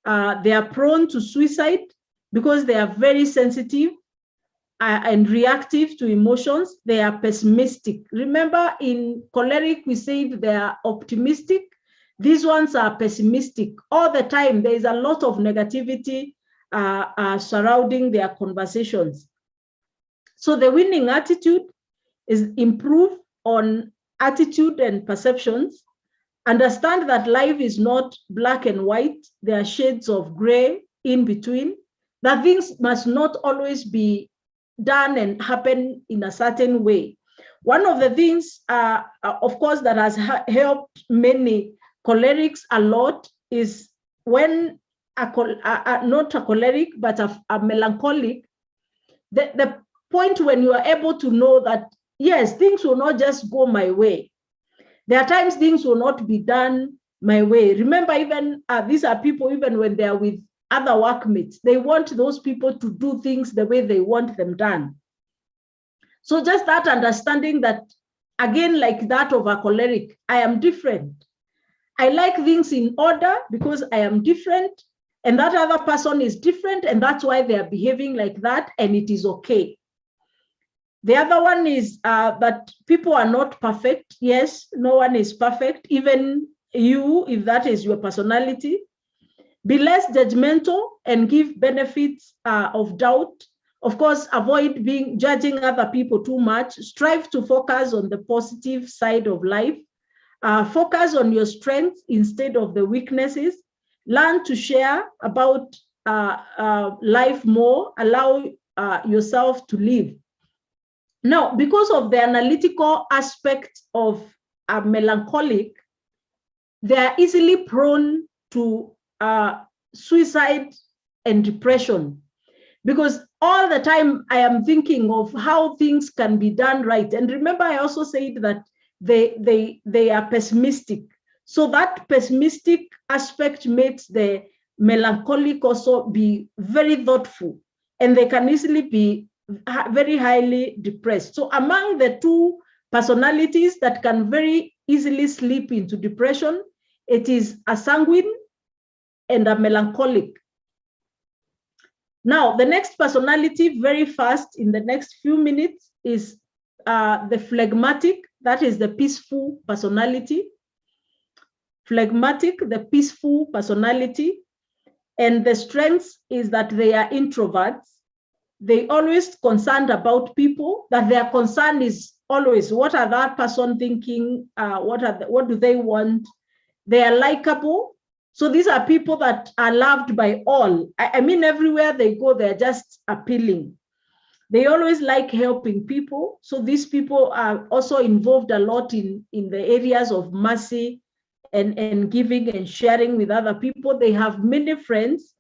They are prone to suicide because they are very sensitive and reactive to emotions. They are pessimistic. Remember in choleric, we said they are optimistic. These ones are pessimistic. All the time, there is a lot of negativity surrounding their conversations. So the winning attitude is improve on attitude and perceptions. Understand that life is not black and white. There are shades of gray in between. that things must not always be done and happen in a certain way. One of the things, of course, that has helped many cholerics a lot is when not a choleric, but a melancholic, the point when you are able to know that, yes, things will not just go my way. There are times things will not be done my way. Remember, even these are people, even when they are with other workmates, they want those people to do things the way they want them done. So just that understanding that, again, like that of a choleric, I am different. I like things in order because I am different, and that other person is different, and that's why they are behaving like that, and it is okay. The other one is that people are not perfect. Yes, no one is perfect, even you, if that is your personality. Be less judgmental and give benefits of doubt. Of course, avoid judging other people too much. Strive to focus on the positive side of life. Focus on your strengths instead of the weaknesses. Learn to share about life more. Allow yourself to live. Now, because of the analytical aspect of a melancholic, they are easily prone to suicide and depression, because all the time I am thinking of how things can be done right. And remember, I also said that they are pessimistic. So that pessimistic aspect makes the melancholic also be very thoughtful, and they can easily be very highly depressed. So among the two personalities that can very easily slip into depression, it is a sanguine and a melancholic. Now, the next personality, very fast in the next few minutes, is the phlegmatic. That is the peaceful personality. Phlegmatic, the peaceful personality. And the strength is that they are introverts. They always concerned about people, that their concern is always, what are that person thinking? What do they want? They are likable. So these are people that are loved by all. I mean, everywhere they go, they're just appealing. They always like helping people. So these people are also involved a lot in the areas of mercy and giving and sharing with other people. They have many friends.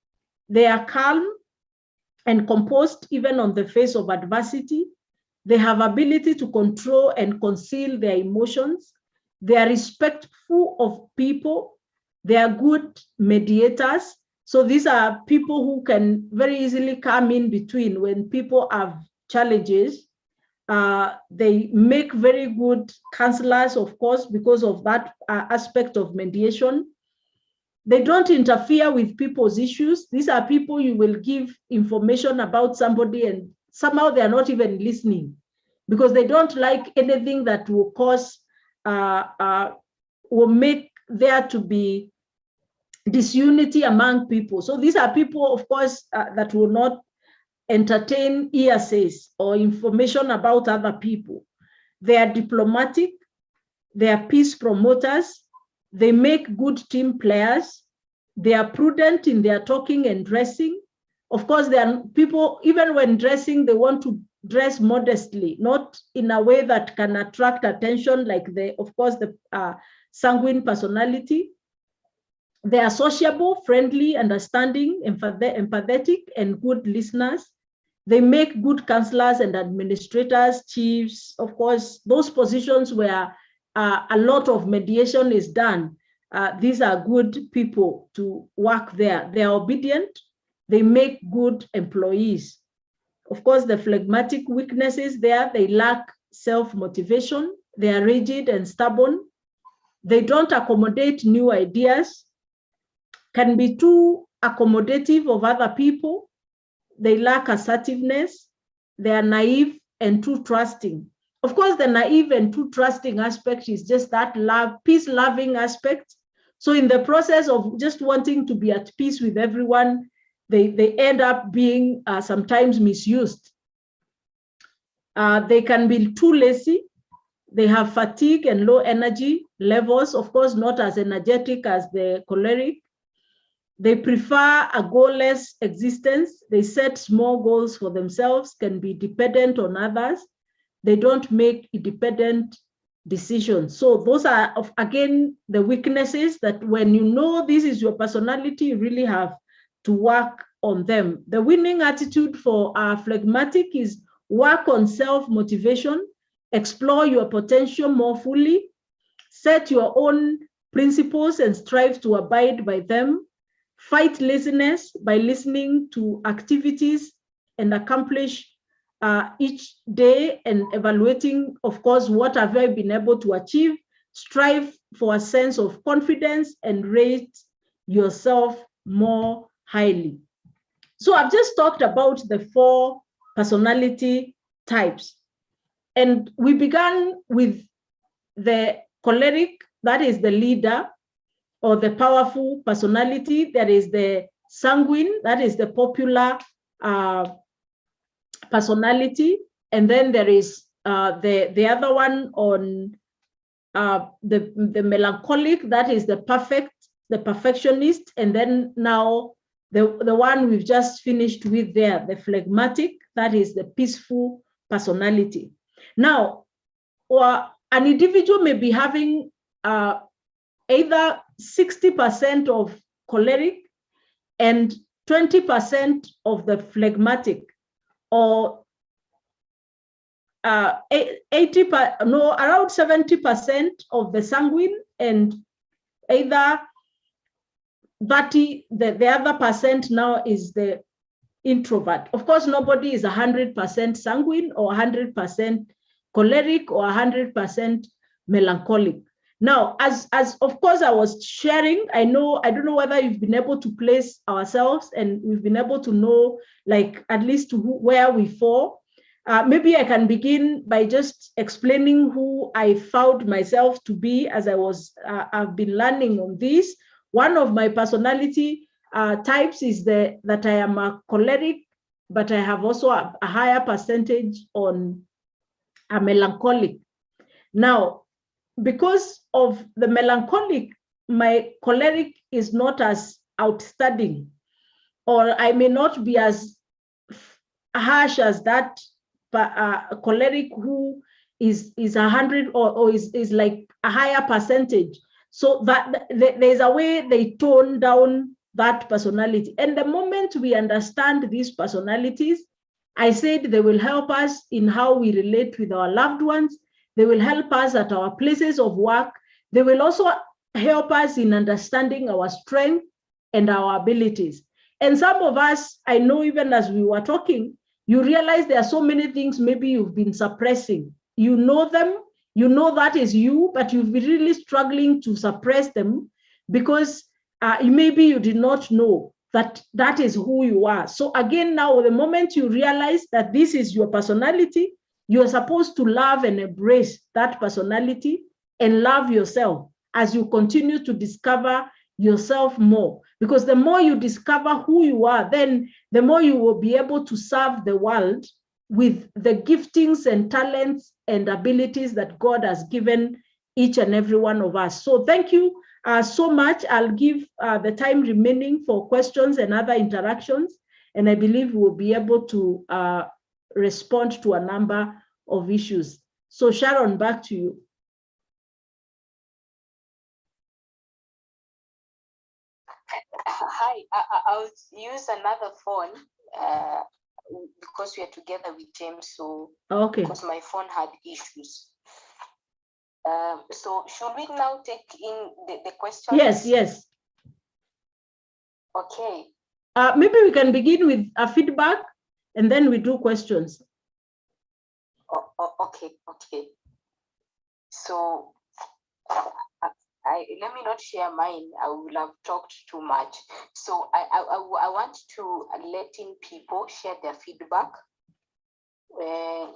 They are calm and composed even on the face of adversity. They have ability to control and conceal their emotions. They are respectful of people. They are good mediators. So these are people who can very easily come in between when people have challenges. They make very good counselors, of course, because of that aspect of mediation. They don't interfere with people's issues. These are people you will give information about somebody and somehow they are not even listening, because they don't like anything that will cause, will make there to be disunity among people. So these are people, of course, that will not entertain hearsays or information about other people. They are diplomatic. They are peace promoters. They make good team players. They are prudent in their talking and dressing. Of course, there are people, even when dressing, they want to dress modestly, not in a way that can attract attention, like of course, the sanguine personality. They are sociable, friendly, understanding, empathetic, and good listeners. They make good counselors and administrators, chiefs, of course, those positions where a lot of mediation is done. These are good people to work there. They are obedient. They make good employees. Of course, the phlegmatic weaknesses there, they lack self-motivation. They are rigid and stubborn. They don't accommodate new ideas, can be too accommodative of other people. They lack assertiveness. They are naive and too trusting. Of course, the naive and too trusting aspect is just that peace-loving aspect. So in the process of just wanting to be at peace with everyone, they end up being sometimes misused. They can be too lazy. They have fatigue and low energy levels, of course, not as energetic as the choleric. They prefer a goalless existence. They set small goals for themselves, can be dependent on others. They don't make independent decisions. So those are, again, the weaknesses that when you know this is your personality, you really have to work on them. The winning attitude for a phlegmatic is work on self-motivation, explore your potential more fully, set your own principles and strive to abide by them, fight laziness by listening to activities and accomplish each day and evaluating, of course, what have I been able to achieve, strive for a sense of confidence and rate yourself more highly. So I've just talked about the 4 personality types. And we began with the choleric, that is the leader or the powerful personality. There is the sanguine, that is the popular personality. And then there is the other one on the melancholic, that is the perfectionist. And then now the one we've just finished with there, the phlegmatic, that is the peaceful personality. Now, an individual may be having either 60% of choleric and 20% of the phlegmatic, or around 70% of the sanguine, and either 30, the other percent now is the introvert. Of course, nobody is 100% sanguine or 100% choleric or 100% melancholic. Now, as of course I was sharing, I don't know whether you've been able to place ourselves and we've been able to know, like, at least where we fall. Maybe I can begin by just explaining who I found myself to be as I've been learning on this. One of my personality types is that I am a choleric, but I have also a higher percentage on a melancholic. Now, because of the melancholic, my choleric is not as outstanding, or I may not be as harsh as that choleric who is 100 or is like a higher percentage. So that there's a way they tone down that personality. And the moment we understand these personalities, I said they will help us in how we relate with our loved ones. They will help us at our places of work. They will also help us in understanding our strength and our abilities. And some of us, I know even as we were talking, you realize there are so many things maybe you've been suppressing. You know them, you know that is you, but you've been really struggling to suppress them because maybe you did not know that is who you are. So again, now the moment you realize that this is your personality, you're supposed to love and embrace that personality and love yourself as you continue to discover yourself more. Because the more you discover who you are, then the more you will be able to serve the world with the giftings and talents and abilities that God has given each and every one of us. So thank you so much. I'll give the time remaining for questions and other interactions, and I believe we'll be able to respond to a number of issues. So Sharon, back to you. Hi, I'll use another phone because we are together with James. So okay, because my phone had issues. So should we now take in the questions? Yes. Okay. Maybe we can begin with a feedback and then we do questions. Okay. So let me not share mine. I will have talked too much. So I want to let in people share their feedback.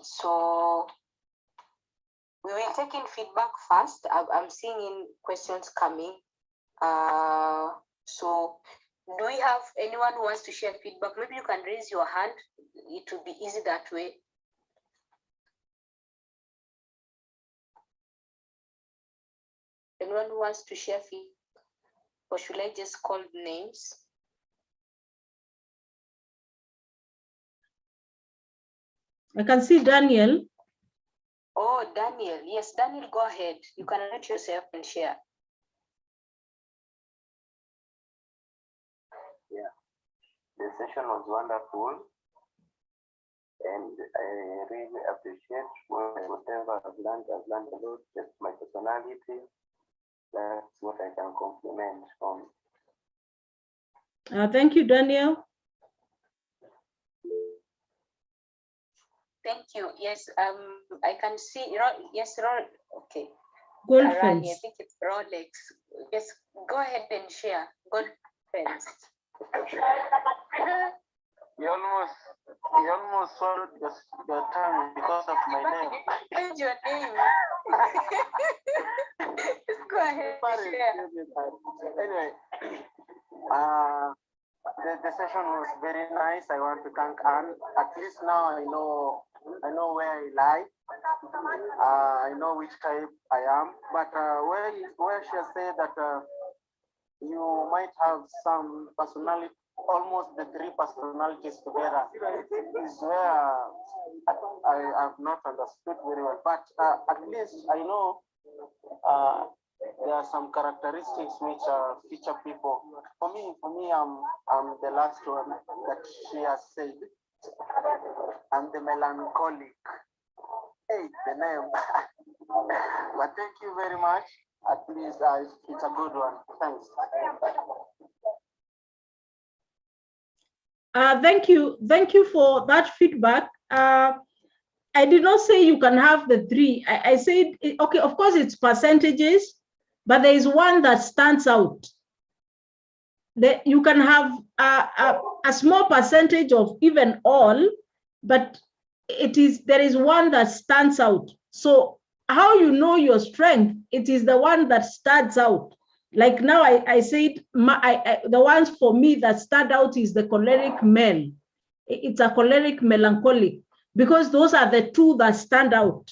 So we will take in feedback first. I'm seeing in questions coming. So do we have anyone who wants to share feedback? Maybe you can raise your hand. It will be easy that way. Anyone who wants to share feedback? Or should I just call names? I can see Daniel. Oh, Daniel. Yes, Daniel, go ahead. You can unmute yourself and share. Yeah, the session was wonderful, and I really appreciate whatever I've learned a lot, just my personality. That's what I can compliment on. Thank you, Daniel. Thank you. Yes, I can see, yes, okay. Gold Arani, I fence. think it's Rolex. Yes, go ahead and share. Gold fence. You almost swallowed your tongue because of my name. What's your name? Just go ahead and share. Anyway, the session was very nice. I want to thank Anne. At least now I know where I lie. I know which type I am. But where she has said that you might have some personality, almost the three personalities together, is where I have not understood very well. But at least I know there are some characteristics which feature people. For me, I'm the last one that she has said. I'm the melancholic. Hey, the name. But thank you very much. At least it's a good one. Thanks. Thank you for that feedback. I did not say you can have the three. I said, okay, of course it's percentages, but there is one that stands out. You can have a small percentage of even all, but there is one that stands out. So how you know your strength, it is the one that stands out. Like now I said, the ones for me that stand out is the choleric male. It's a choleric melancholic, because those are the two that stand out.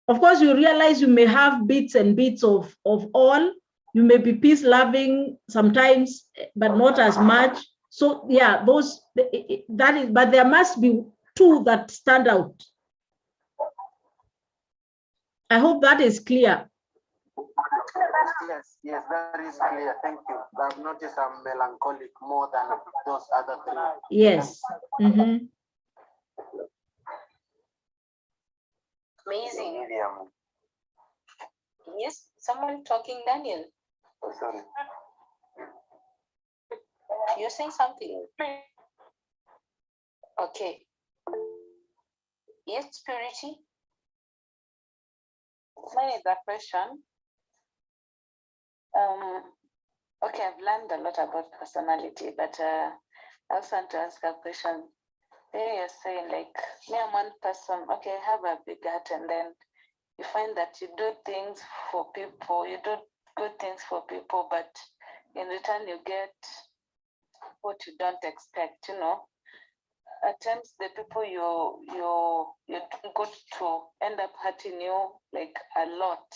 Of course, you realize you may have bits and bits of all. You may be peace loving sometimes, but not as much. So yeah, that is, but there must be two that stand out. I hope that is clear. Yes, that is clear. Thank you. I've noticed I'm melancholic more than those other three. Yes. Mm-hmm. Amazing. Yes, someone talking, Daniel. Oh, sorry. You're saying something. Okay. Yes, Purity. Mine is a question. Okay, I've learned a lot about personality, but I also want to ask a question. There you're saying, like, me, I'm one person, okay, I have a big heart, and then you find that you do things for people, you do good things for people, but in return you get what you don't expect, you know. At times the people you do good to end up hurting you like a lot,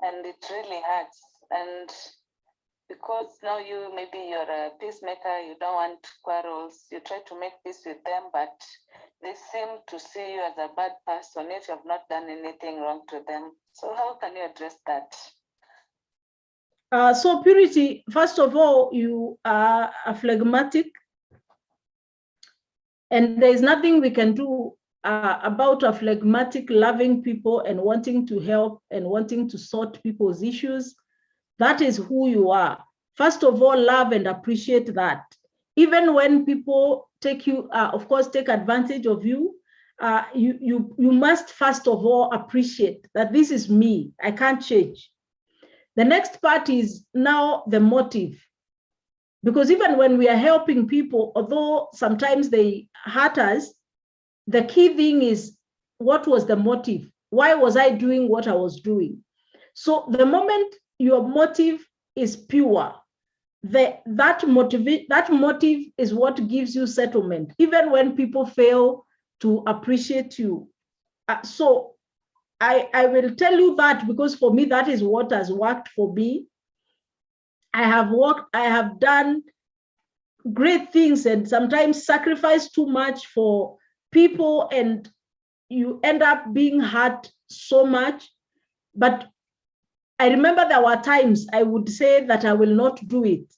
and it really hurts. And because now maybe you're a peacemaker, you don't want quarrels, you try to make peace with them, but they seem to see you as a bad person if you have not done anything wrong to them. So how can you address that? So Purity, first of all, you are a phlegmatic, and there is nothing we can do about a phlegmatic loving people and wanting to help and wanting to sort people's issues. That is who you are. First of all, love and appreciate that. Even when people take you, of course, take advantage of you, you must first of all appreciate that this is me, I can't change. The next part is now the motive. Because even when we are helping people, although sometimes they hurt us, the key thing is, what was the motive? Why was I doing what I was doing? So the moment your motive is pure, that motive is what gives you settlement, even when people fail to appreciate you. So I will tell you that, because for me, that is what has worked for me. I have done great things and sometimes sacrificed too much for people and you end up being hurt so much. But I remember there were times I would say that I will not do it.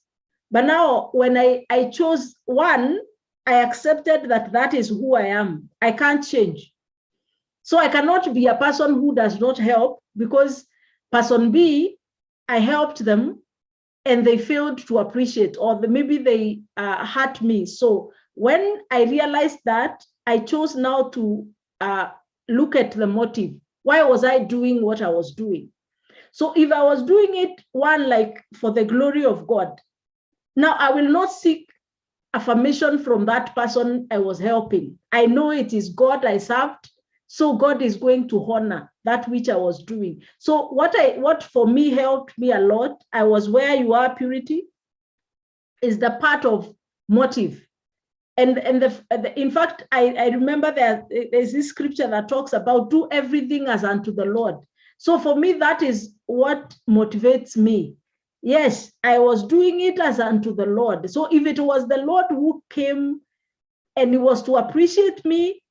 But now when I chose one, I accepted that that is who I am. I can't change. So I cannot be a person who does not help, because person B, I helped them and they failed to appreciate, or maybe they hurt me. So when I realized that, I chose now to look at the motive. Why was I doing what I was doing? So if I was doing it, one, like for the glory of God, now I will not seek affirmation from that person I was helping. I know it is God I served, so God is going to honor that which I was doing. So what for me helped me a lot, I was where you are, Purity, is the part of motive. And in fact, I remember there's this scripture that talks about do everything as unto the Lord. So for me, that is what motivates me. Yes, I was doing it as unto the Lord. So if it was the Lord who came and he was to appreciate me,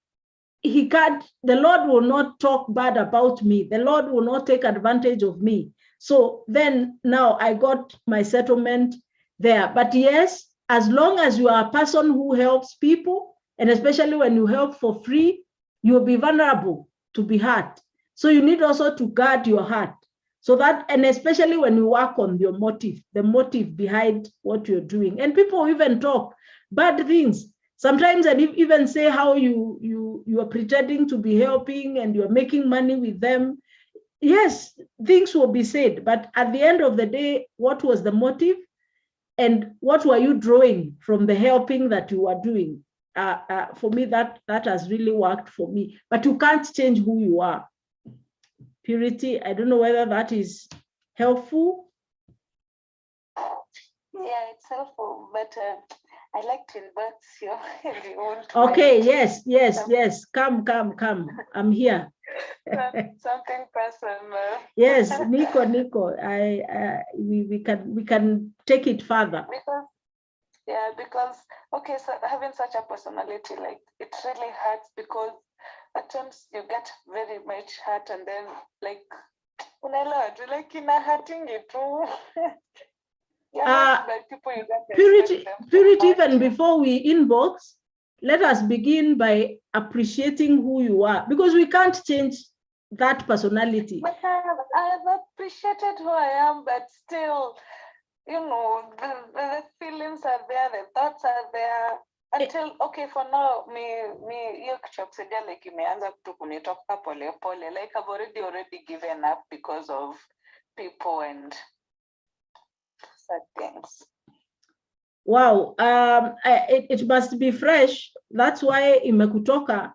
the Lord will not talk bad about me. The Lord will not take advantage of me. So then now I got my settlement there. But yes, as long as you are a person who helps people, and especially when you help for free, you'll be vulnerable to be hurt. So you need also to guard your heart. So that, and especially when you work on your motive, the motive behind what you're doing. And people even talk bad things sometimes, and even say how you are pretending to be helping and you're making money with them. Yes, things will be said, but at the end of the day, what was the motive? And what were you drawing from the helping that you are doing? For me, that has really worked for me. But you can't change who you are. Purity, I don't know whether that is helpful. Yeah, it's helpful, but I like to invite you if you want to. Okay, yes. Come. I'm here. Something personal. Yes, Nico. We can take it further. Because okay, so having such a personality, like it really hurts, because at times you get very much hurt, and then like like in a hurting you too. Purity, even before we inbox, let us begin by appreciating who you are, because we can't change that personality. But I've appreciated who I am, but still, the feelings are there, the thoughts are there. Until okay, for now, me hiyo kichopsaidia like imeanza tu kunitoka pole pole. Like I've already given up because of people and such things. Wow, it must be fresh. That's why imekutoka.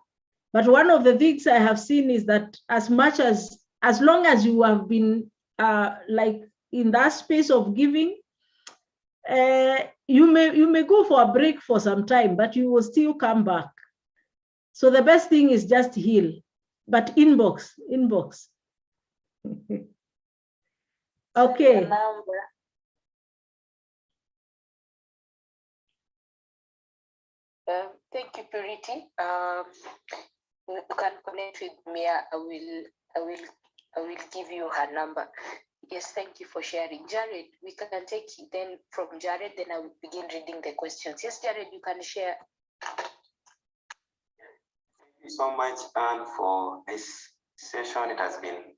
But one of the things I have seen is that as long as you have been like in that space of giving, you may go for a break for some time, but you will still come back. So the best thing is just heal, but inbox. Okay. Thank you, Purity. You can connect with me. I will give you her number. Yes, thank you for sharing. Jared, we can take it then from Jared, then I will begin reading the questions. Yes, Jared, you can share. Thank you so much, Anne, for this session. It has been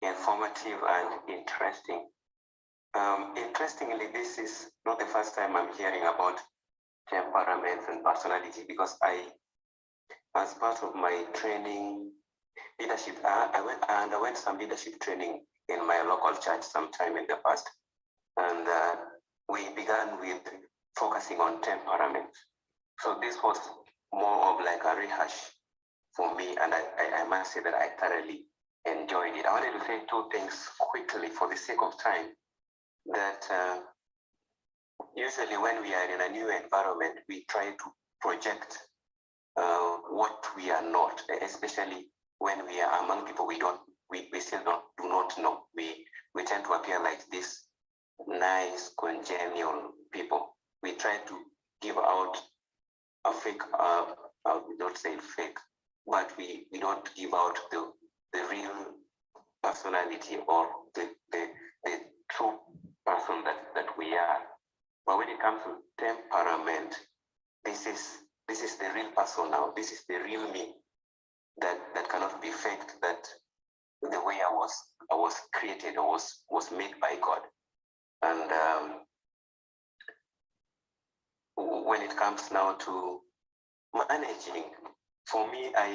informative and interesting. Interestingly, this is not the first time I'm hearing about temperaments and personality, because as part of my training, leadership, I went some leadership training in my local church sometime in the past, and we began with focusing on temperaments. So this was more of like a rehash for me, and I must say that I thoroughly enjoyed it. I wanted to say two things quickly for the sake of time. That usually when we are in a new environment, we try to project what we are not, especially when we are among people we still do not know. We tend to appear like this nice, congenial people. We try to give out a fake we don't say fake, but we don't give out the real personality or the true person that we are. But when it comes to temperament, this is the real person now. This is the real me that cannot be faked. That the way I was created, or was made by God. And when it comes now to managing, for me, I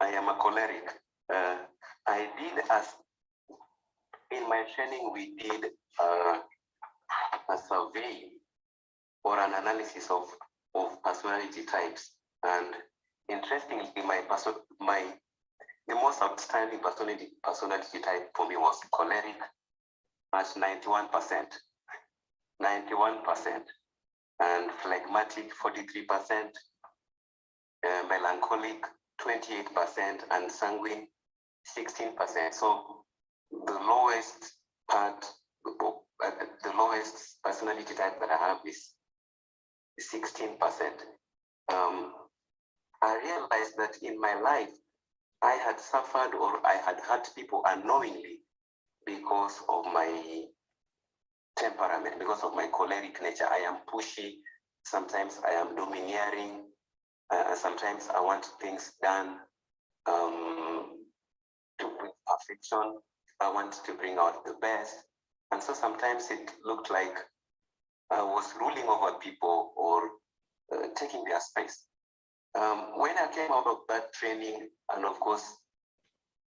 am a choleric. I did, as in my training, we did a survey or an analysis of personality types, and interestingly, the most outstanding personality type for me was choleric at 91%, and phlegmatic 43%, melancholic 28%, and sanguine 16%. So the lowest personality type that I have is 16%. I realized that in my life, I had suffered, or I had hurt people unknowingly because of my temperament, because of my choleric nature. I am pushy. Sometimes I am domineering. Sometimes I want things done to bring perfection. I want to bring out the best. And so sometimes it looked like I was ruling over people or taking their space. When I came out of that training, and of course,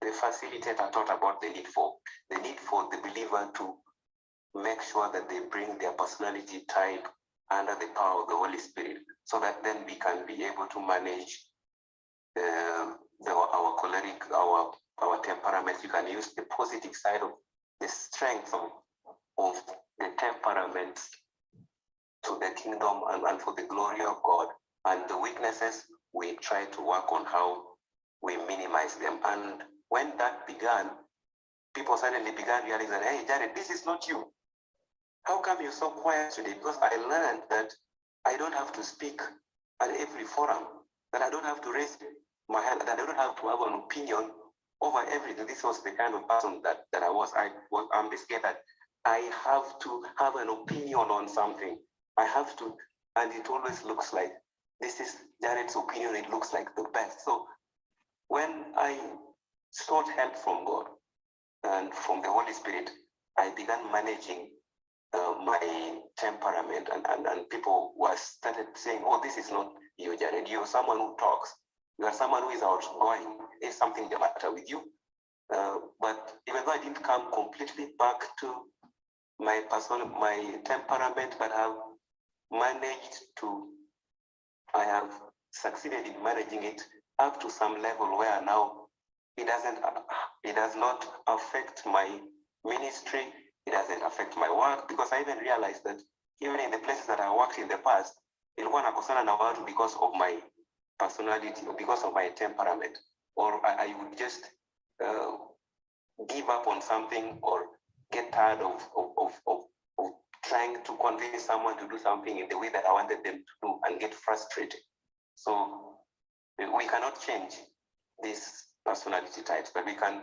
the facilitator taught about the need for the believer to make sure that they bring their personality type under the power of the Holy Spirit, so that then we can be able to manage our choleric, our temperaments. You can use the positive side of the strength of the temperaments to the kingdom and for the glory of God. And the weaknesses, we try to work on how we minimize them. And when that began, people suddenly began realizing, hey, Jared, this is not you. How come you're so quiet today? Because I learned that I don't have to speak at every forum, that I don't have to raise my hand, that I don't have to have an opinion over everything. This was the kind of person that I was. I'm this guy that I have to have an opinion on something. I have to, and it always looks like this is Jared's opinion. It looks like the best. So when I sought help from God and from the Holy Spirit, I began managing my temperament, and people started saying, oh, this is not you, Jared. You're someone who talks. You are someone who is outgoing. There's something the matter with you. But even though I didn't come completely back to my temperament, but I have succeeded in managing it up to some level where now it does not affect my ministry. It doesn't affect my work, because I even realized that even in the places that I worked in the past, ilikuwa nakosana na watu because of my personality or because of my temperament, or I would just give up on something or get tired of trying to convince someone to do something in the way that I wanted them to do and get frustrated. So we cannot change these personality types, but we can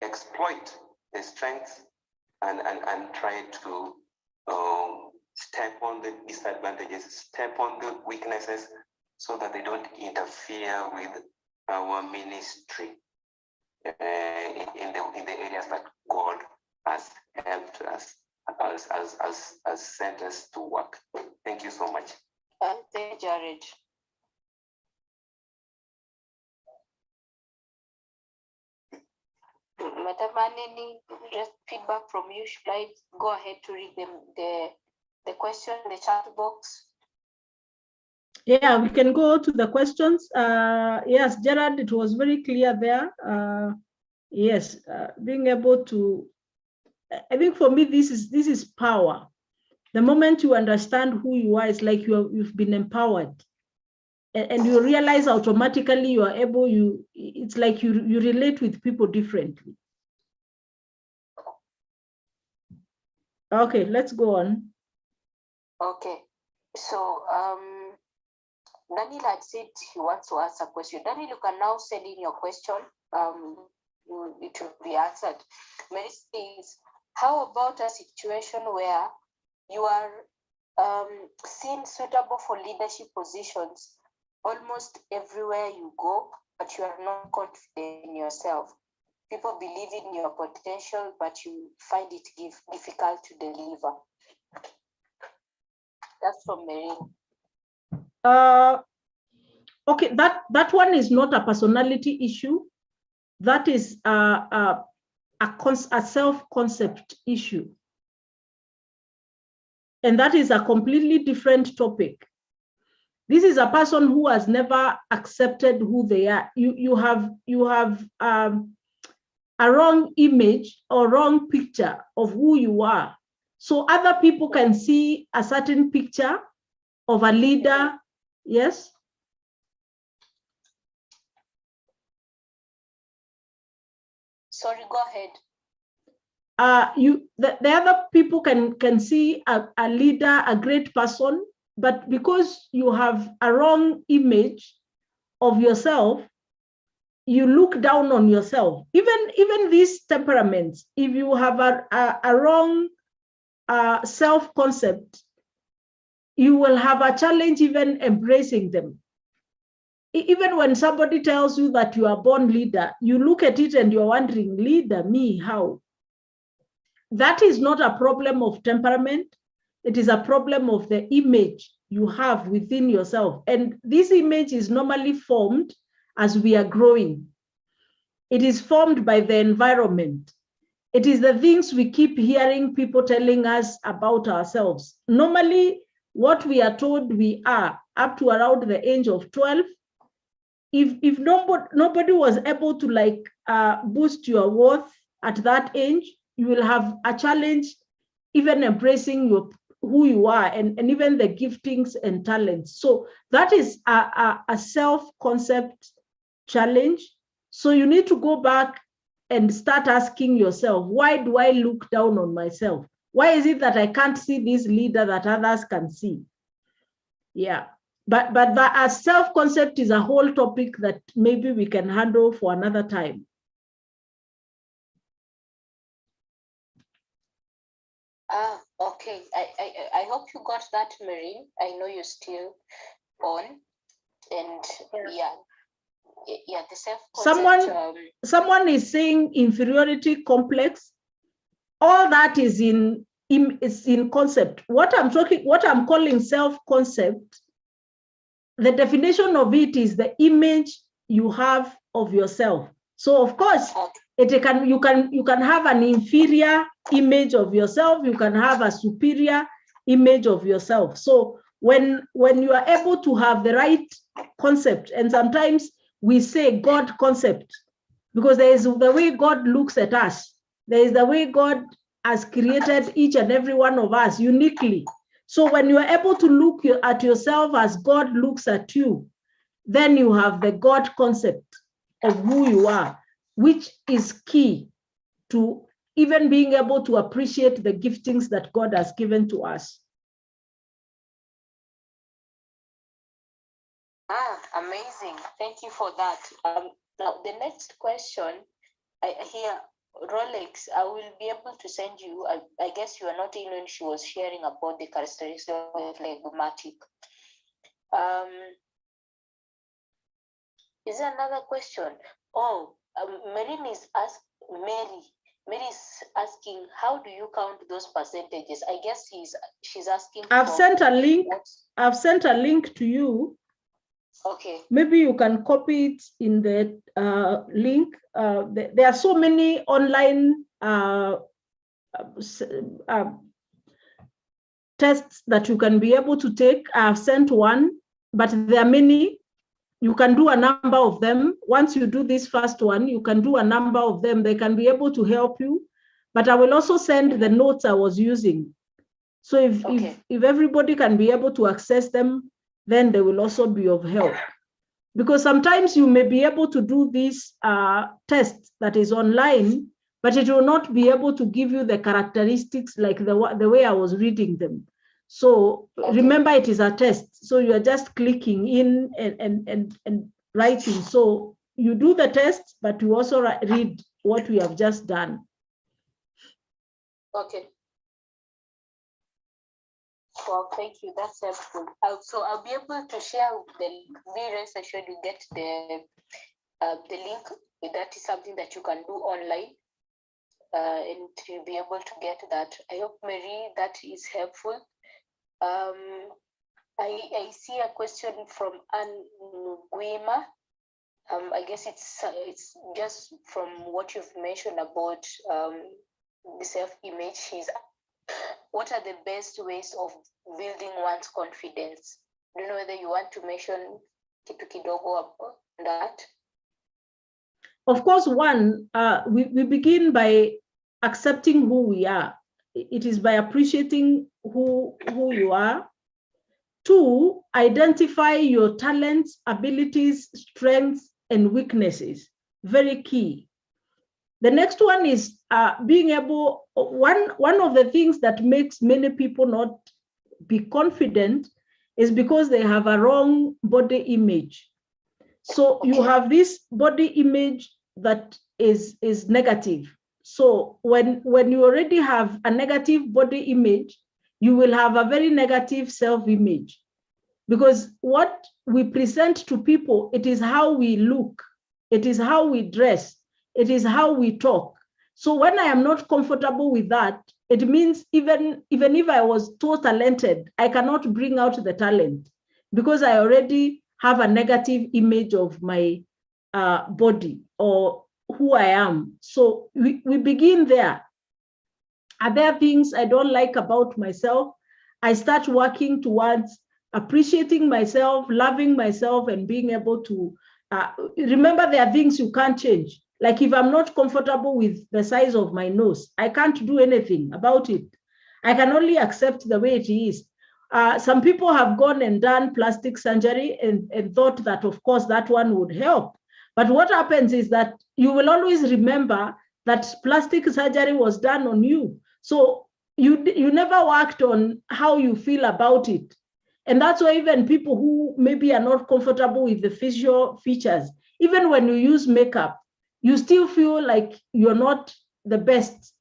exploit the strengths and try to step on the disadvantages, step on the weaknesses, so that they don't interfere with our ministry in the areas that God has helped us, has sent us to work. Thank you so much. Thank you, Jared. Madam, any feedback from you? Should I go ahead to read the question in the chat box? Yeah, we can go to the questions. Yes, Gerard, it was very clear there. Yes, being able to, I think for me, this is power. The moment you understand who you are, it's like you've been empowered, and you realize automatically you are able. It's like you relate with people differently. Okay, let's go on. Okay, so Daniel had said he wants to ask a question. Daniel, you can now send in your question. It will be answered. Mary says, how about a situation where you are seen suitable for leadership positions almost everywhere you go, but you are not confident in yourself? People believe in your potential, but you find it difficult to deliver. That's from Mary. Okay, that one is not a personality issue. That is a self-concept issue. And that is a completely different topic. This is a person who has never accepted who they are. You have a wrong image or wrong picture of who you are. So other people can see a certain picture of a leader. Yes? Sorry, go ahead. The other people can see a leader, a great person, but because you have a wrong image of yourself, you look down on yourself. Even these temperaments, if you have a wrong self-concept, you will have a challenge even embracing them. Even when somebody tells you that you are born leader, you look at it and you're wondering, leader, me, how? That is not a problem of temperament. It is a problem of the image you have within yourself. And this image is normally formed as we are growing. It is formed by the environment. It is the things we keep hearing people telling us about ourselves. Normally, what we are told we are up to around the age of 12, if nobody was able to boost your worth at that age, you will have a challenge even embracing who you are and even the giftings and talents. So that is a self-concept challenge. So you need to go back and start asking yourself, why do I look down on myself? Why is it that I can't see this leader that others can see? Yeah, but a self-concept is a whole topic that maybe we can handle for another time. Okay. I hope you got that, Marine. I know you're still on. And yeah, the self-concept. Someone is saying inferiority complex. All that is in concept. What I'm calling self-concept, the definition of it is the image you have of yourself. So of course, you can have an inferior image of yourself, you can have a superior image of yourself. So when you are able to have the right concept, and sometimes we say God concept, because there is the way God looks at us. There is the way God has created each and every one of us uniquely. So when you are able to look at yourself as God looks at you, then you have the God concept of who you are, which is key to even being able to appreciate the giftings that God has given to us. Amazing. Thank you for that. Now, the next question, I hear Rolex, I will be able to send you, I guess you are not in when she was sharing about the characteristics of phlegmatic. Is there another question? Oh, Mary is asking, how do you count those percentages? I guess she's asking. I've sent a link to you. Okay. Maybe you can copy it in the link. There are so many online tests that you can be able to take. I've sent one, but there are many. You can do a number of them. Once you do this first one, you can do a number of them. They can be able to help you. But I will also send the notes I was using. So if everybody can be able to access them, then they will also be of help. Because sometimes you may be able to do this test that is online, but it will not be able to give you the characteristics like the way I was reading them. So Okay. remember, it is a test. So you are just clicking in and writing. So you do the test, but you also read what we have just done. Okay. Well, thank you. That's helpful. So I'll be able to share the various session. You get the link. That is something that you can do online, and you'll be able to get that. I hope, Mary, that is helpful. I see a question from Ann Nguima. I guess it's just from what you've mentioned about the self-image. What are the best ways of building one's confidence? I don't know whether you want to mention kitu kidogo about that. Of course, one, we begin by accepting who we are. It is by appreciating who you are. Two, identify your talents, abilities, strengths, and weaknesses. Very key. The next one is being able, one of the things that makes many people not be confident is because they have a wrong body image. So you have this body image that is negative. So when you already have a negative body image, you will have a very negative self-image, because what we present to people, it is how we look, it is how we dress, it is how we talk. So when I am not comfortable with that, it means even if I was so talented, I cannot bring out the talent because I already have a negative image of my body or who I am. So we begin there. Are there things I don't like about myself? I start working towards appreciating myself, loving myself, and being able to remember there are things you can't change. Like if I'm not comfortable with the size of my nose, I can't do anything about it. I can only accept the way it is. Some people have gone and done plastic surgery and thought that, of course, that one would help. But what happens is that you will always remember that plastic surgery was done on you. So you never worked on how you feel about it. And that's why even people who maybe are not comfortable with the facial features, even when you use makeup, you still feel like you're not the best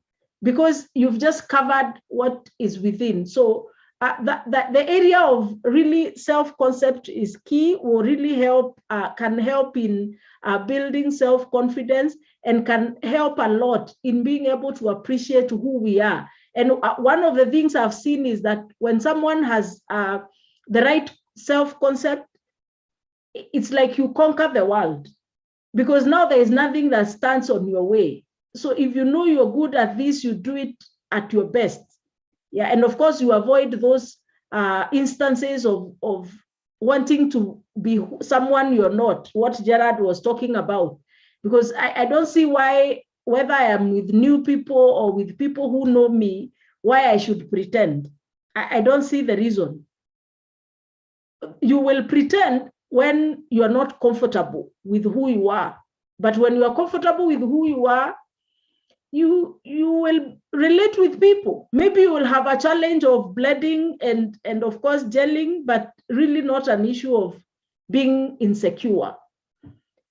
because you've just covered what is within. So the area of really self-concept is key, will really help, can help in building self-confidence and can help a lot in being able to appreciate who we are. And one of the things I've seen is that when someone has the right self-concept, it's like you conquer the world, because now there is nothing that stands on your way. So if you know you're good at this, you do it at your best. Yeah, and of course you avoid those instances of wanting to be someone you're not, what Gerard was talking about, because I don't see why, whether I am with new people or with people who know me, why I should pretend. I don't see the reason. You will pretend when you're not comfortable with who you are. But when you are comfortable with who you are, you will relate with people. Maybe you will have a challenge of bleeding and of course gelling, but really not an issue of being insecure.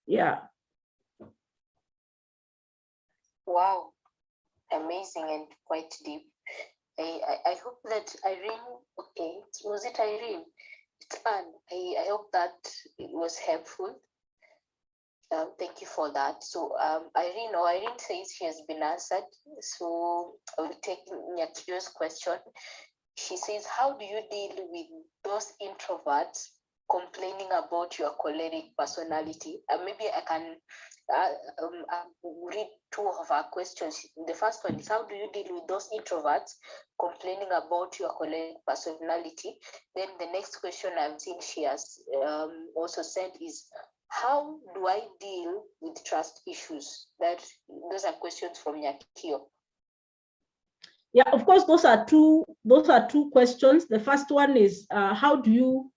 Yeah. Wow, amazing and quite deep. I hope that Irene, okay, was it Irene? It's Anne. I hope that it was helpful. Thank you for that. So Irene says she has been answered. So I will take Nyakio's question. She says, how do you deal with those introverts complaining about your choleric personality? Maybe I can read two of our questions. The first one is, how do you deal with those introverts complaining about your choleric personality? Then the next question I've seen she has also said is, how do I deal with trust issues? Those are questions from Nyakio. Yeah, of course, those are two questions. The first one is how do you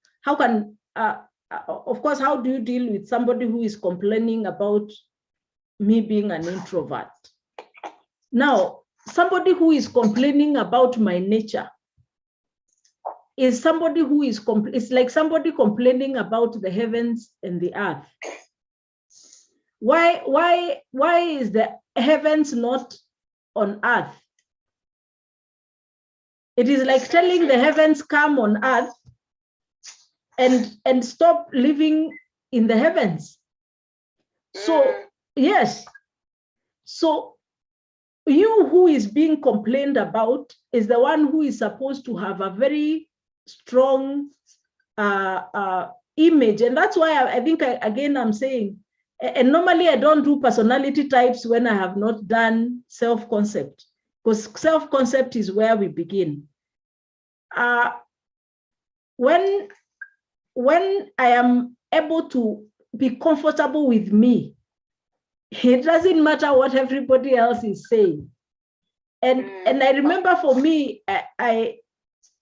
deal with somebody who is complaining about me being an introvert? Now, somebody who is complaining about my nature, is somebody who is, it's like somebody complaining about the heavens and the earth. Why is the heavens not on earth? It is like telling the heavens come on earth and stop living in the heavens. So yes, so you who is being complained about is the one who is supposed to have a very strong image. And that's why I think, again, I'm saying, and normally I don't do personality types when I have not done self-concept, because self-concept is where we begin. When I am able to be comfortable with me, it doesn't matter what everybody else is saying. And I remember, for me, I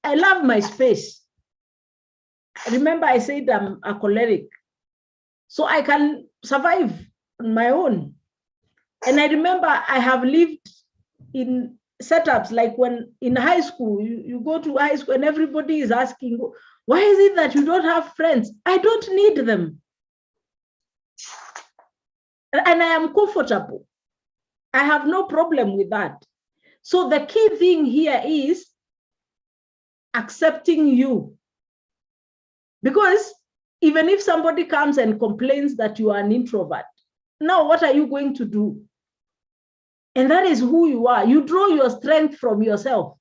love my space. Remember, I said I'm a choleric, so I can survive on my own. And I remember I have lived in setups like when in high school, you go to high school and everybody is asking, why is it that you don't have friends? I don't need them. And I am comfortable. I have no problem with that. So the key thing here is accepting you. Because even if somebody comes and complains that you are an introvert, now what are you going to do? And that is who you are. You draw your strength from yourself.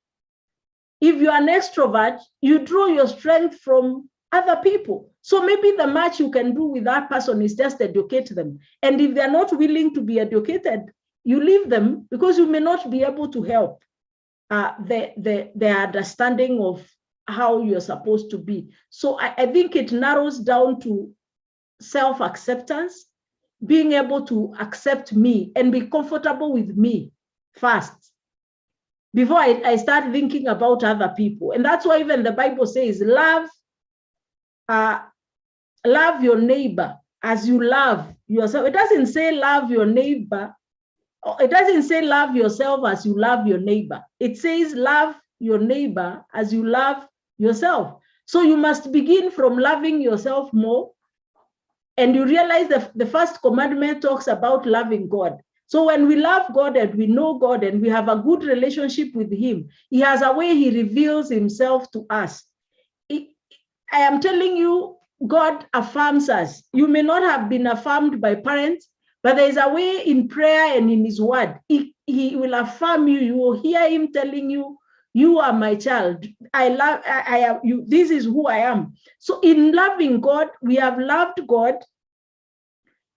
If you are an extrovert, you draw your strength from other people. So maybe the much you can do with that person is just educate them. And if they're not willing to be educated, you leave them, because you may not be able to help the understanding of how you're supposed to be. So I think it narrows down to self-acceptance, being able to accept me and be comfortable with me first, before I start thinking about other people. And that's why even the Bible says, love your neighbor as you love yourself. It doesn't say love your neighbor. It doesn't say love yourself as you love your neighbor. It says love your neighbor as you love yourself. So you must begin from loving yourself more. And you realize that the first commandment talks about loving God. So when we love God and we know God and we have a good relationship with him, he has a way he reveals himself to us. I am telling you, God affirms us. You may not have been affirmed by parents, but there is a way in prayer and in his word. He will affirm you. You will hear him telling you, you are my child. I am you. This is who I am. So in loving God, we have loved God.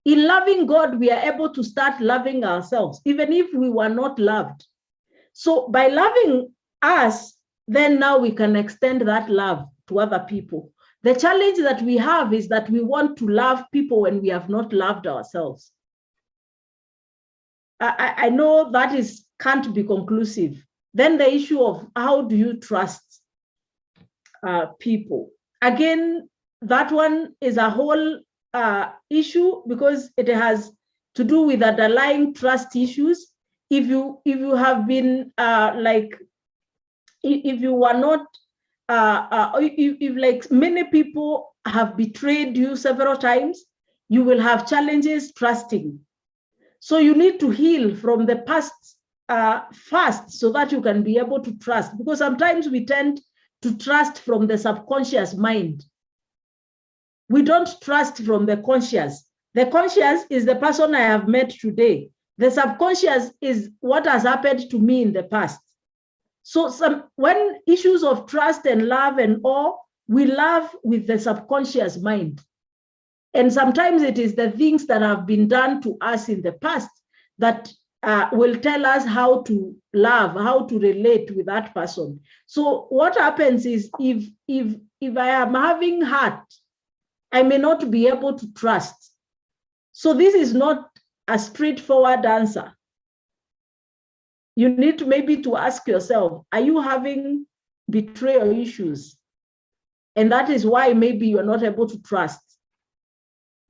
In loving God, we are able to start loving ourselves, even if we were not loved. So by loving us, then now we can extend that love to other people. The challenge that we have is that we want to love people when we have not loved ourselves. I know that can't be conclusive. Then the issue of how do you trust people? Again, that one is a whole issue, because it has to do with underlying trust issues. If you have been if you were not if like many people have betrayed you several times, you will have challenges trusting. So you need to heal from the past first, so that you can be able to trust, because sometimes we tend to trust from the subconscious mind. We don't trust from the conscious. The conscious is the person I have met today. The subconscious is what has happened to me in the past. So when issues of trust and love and awe, we love with the subconscious mind. And sometimes it is the things that have been done to us in the past that will tell us how to love, how to relate with that person. So what happens is, if I am having hurt, I may not be able to trust. So this is not a straightforward answer. You need to maybe to ask yourself, are you having betrayal issues? And that is why maybe you're not able to trust.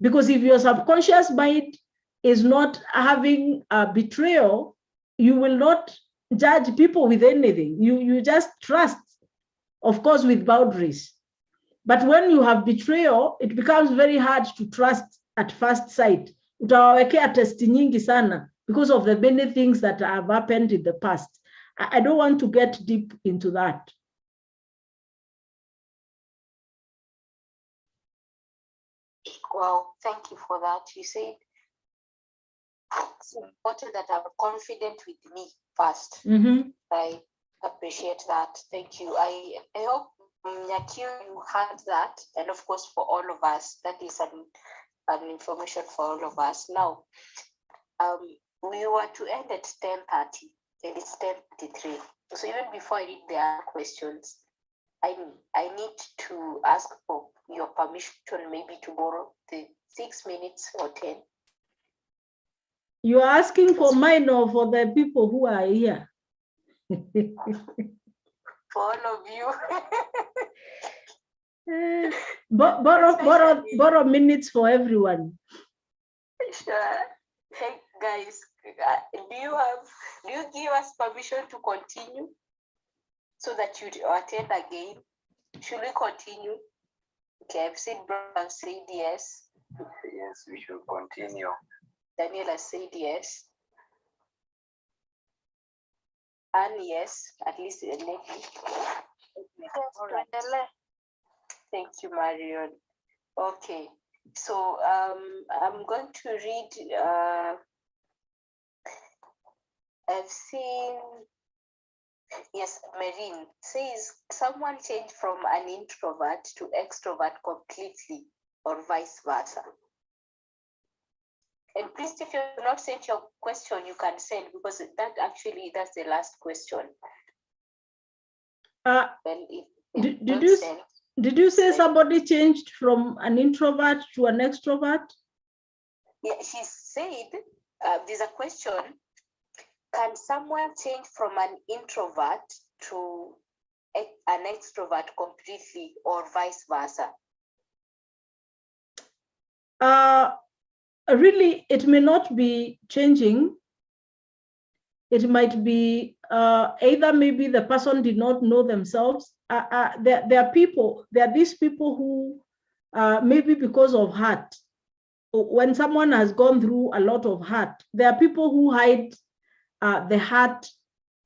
Because if your subconscious mind is not having a betrayal, you will not judge people with anything. You just trust. of course, with boundaries. But when you have betrayal, it becomes very hard to trust at first sight. Utawawekea testi nyingi sana because of the many things that have happened in the past. I don't want to get deep into that. Well, thank you for that. You said it's important that I'm confident with me first. I appreciate that. Thank you. I hope, Nyakio, you heard that. And of course, for all of us, that is an information for all of us. Now, we were to end at 10:30, and it's 10:33. So even before I read the questions, I need to ask for your permission, maybe to borrow the 6 minutes or 10. You are asking for mine or for the people who are here? For all of you. Borrow minutes for everyone. Sure. Hey guys, do you give us permission to continue so that you attend again? Should we continue? Okay, I've said yes. Yes, we should continue. Daniela said yes. And yes, at least lately. Thank you, Marion. Okay, so I'm going to read. I've seen. Yes, Marine says someone changed from an introvert to extrovert completely, or vice versa. And please, if you have not sent your question, you can send, because that's the last question. Did you say somebody changed from an introvert to an extrovert? Yeah, she said, there's a question. Can someone change from an introvert to an extrovert completely, or vice versa? Really, it may not be changing. It might be either maybe the person did not know themselves. There are these people who maybe because of hurt, when someone has gone through a lot of hurt, there are people who hide the hurt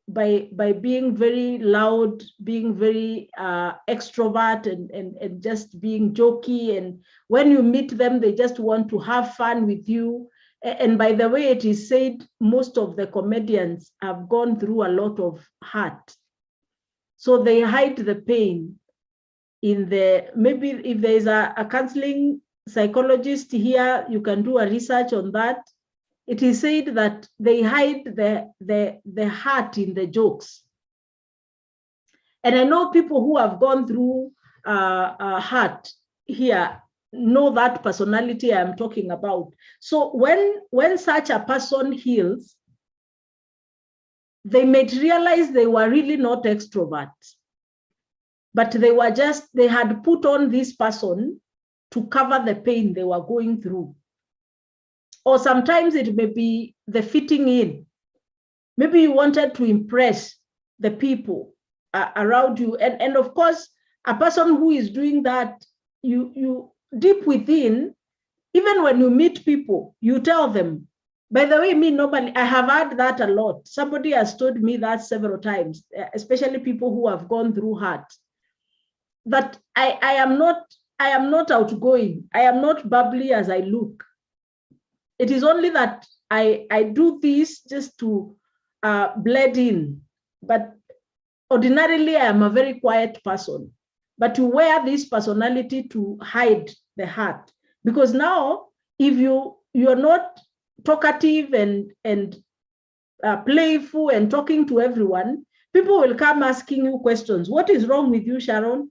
by being very loud, being very extrovert, and just being jokey. And when you meet them, they just want to have fun with you. And by the way, it is said most of the comedians have gone through a lot of hurt. So they hide the pain in maybe if there is a counseling psychologist here, you can do a research on that. It is said that they hide the heart in the jokes. And I know people who have gone through hurt here know that personality I'm talking about. So when such a person heals, they may realize they were really not extroverts, but they had put on this person to cover the pain they were going through. Or sometimes it may be the fitting in. Maybe you wanted to impress the people around you. And of course, a person who is doing that, you deep within, even when you meet people, you tell them, by the way, normally, I have heard that a lot. Somebody has told me that several times, especially people who have gone through hurt, that I am not outgoing. I am not bubbly as I look. It is only that I do this just to blend in. But ordinarily, I am a very quiet person. But you wear this personality to hide the heart. Because now, if you're not talkative and playful and talking to everyone, people will come asking you questions. What is wrong with you, Sharon?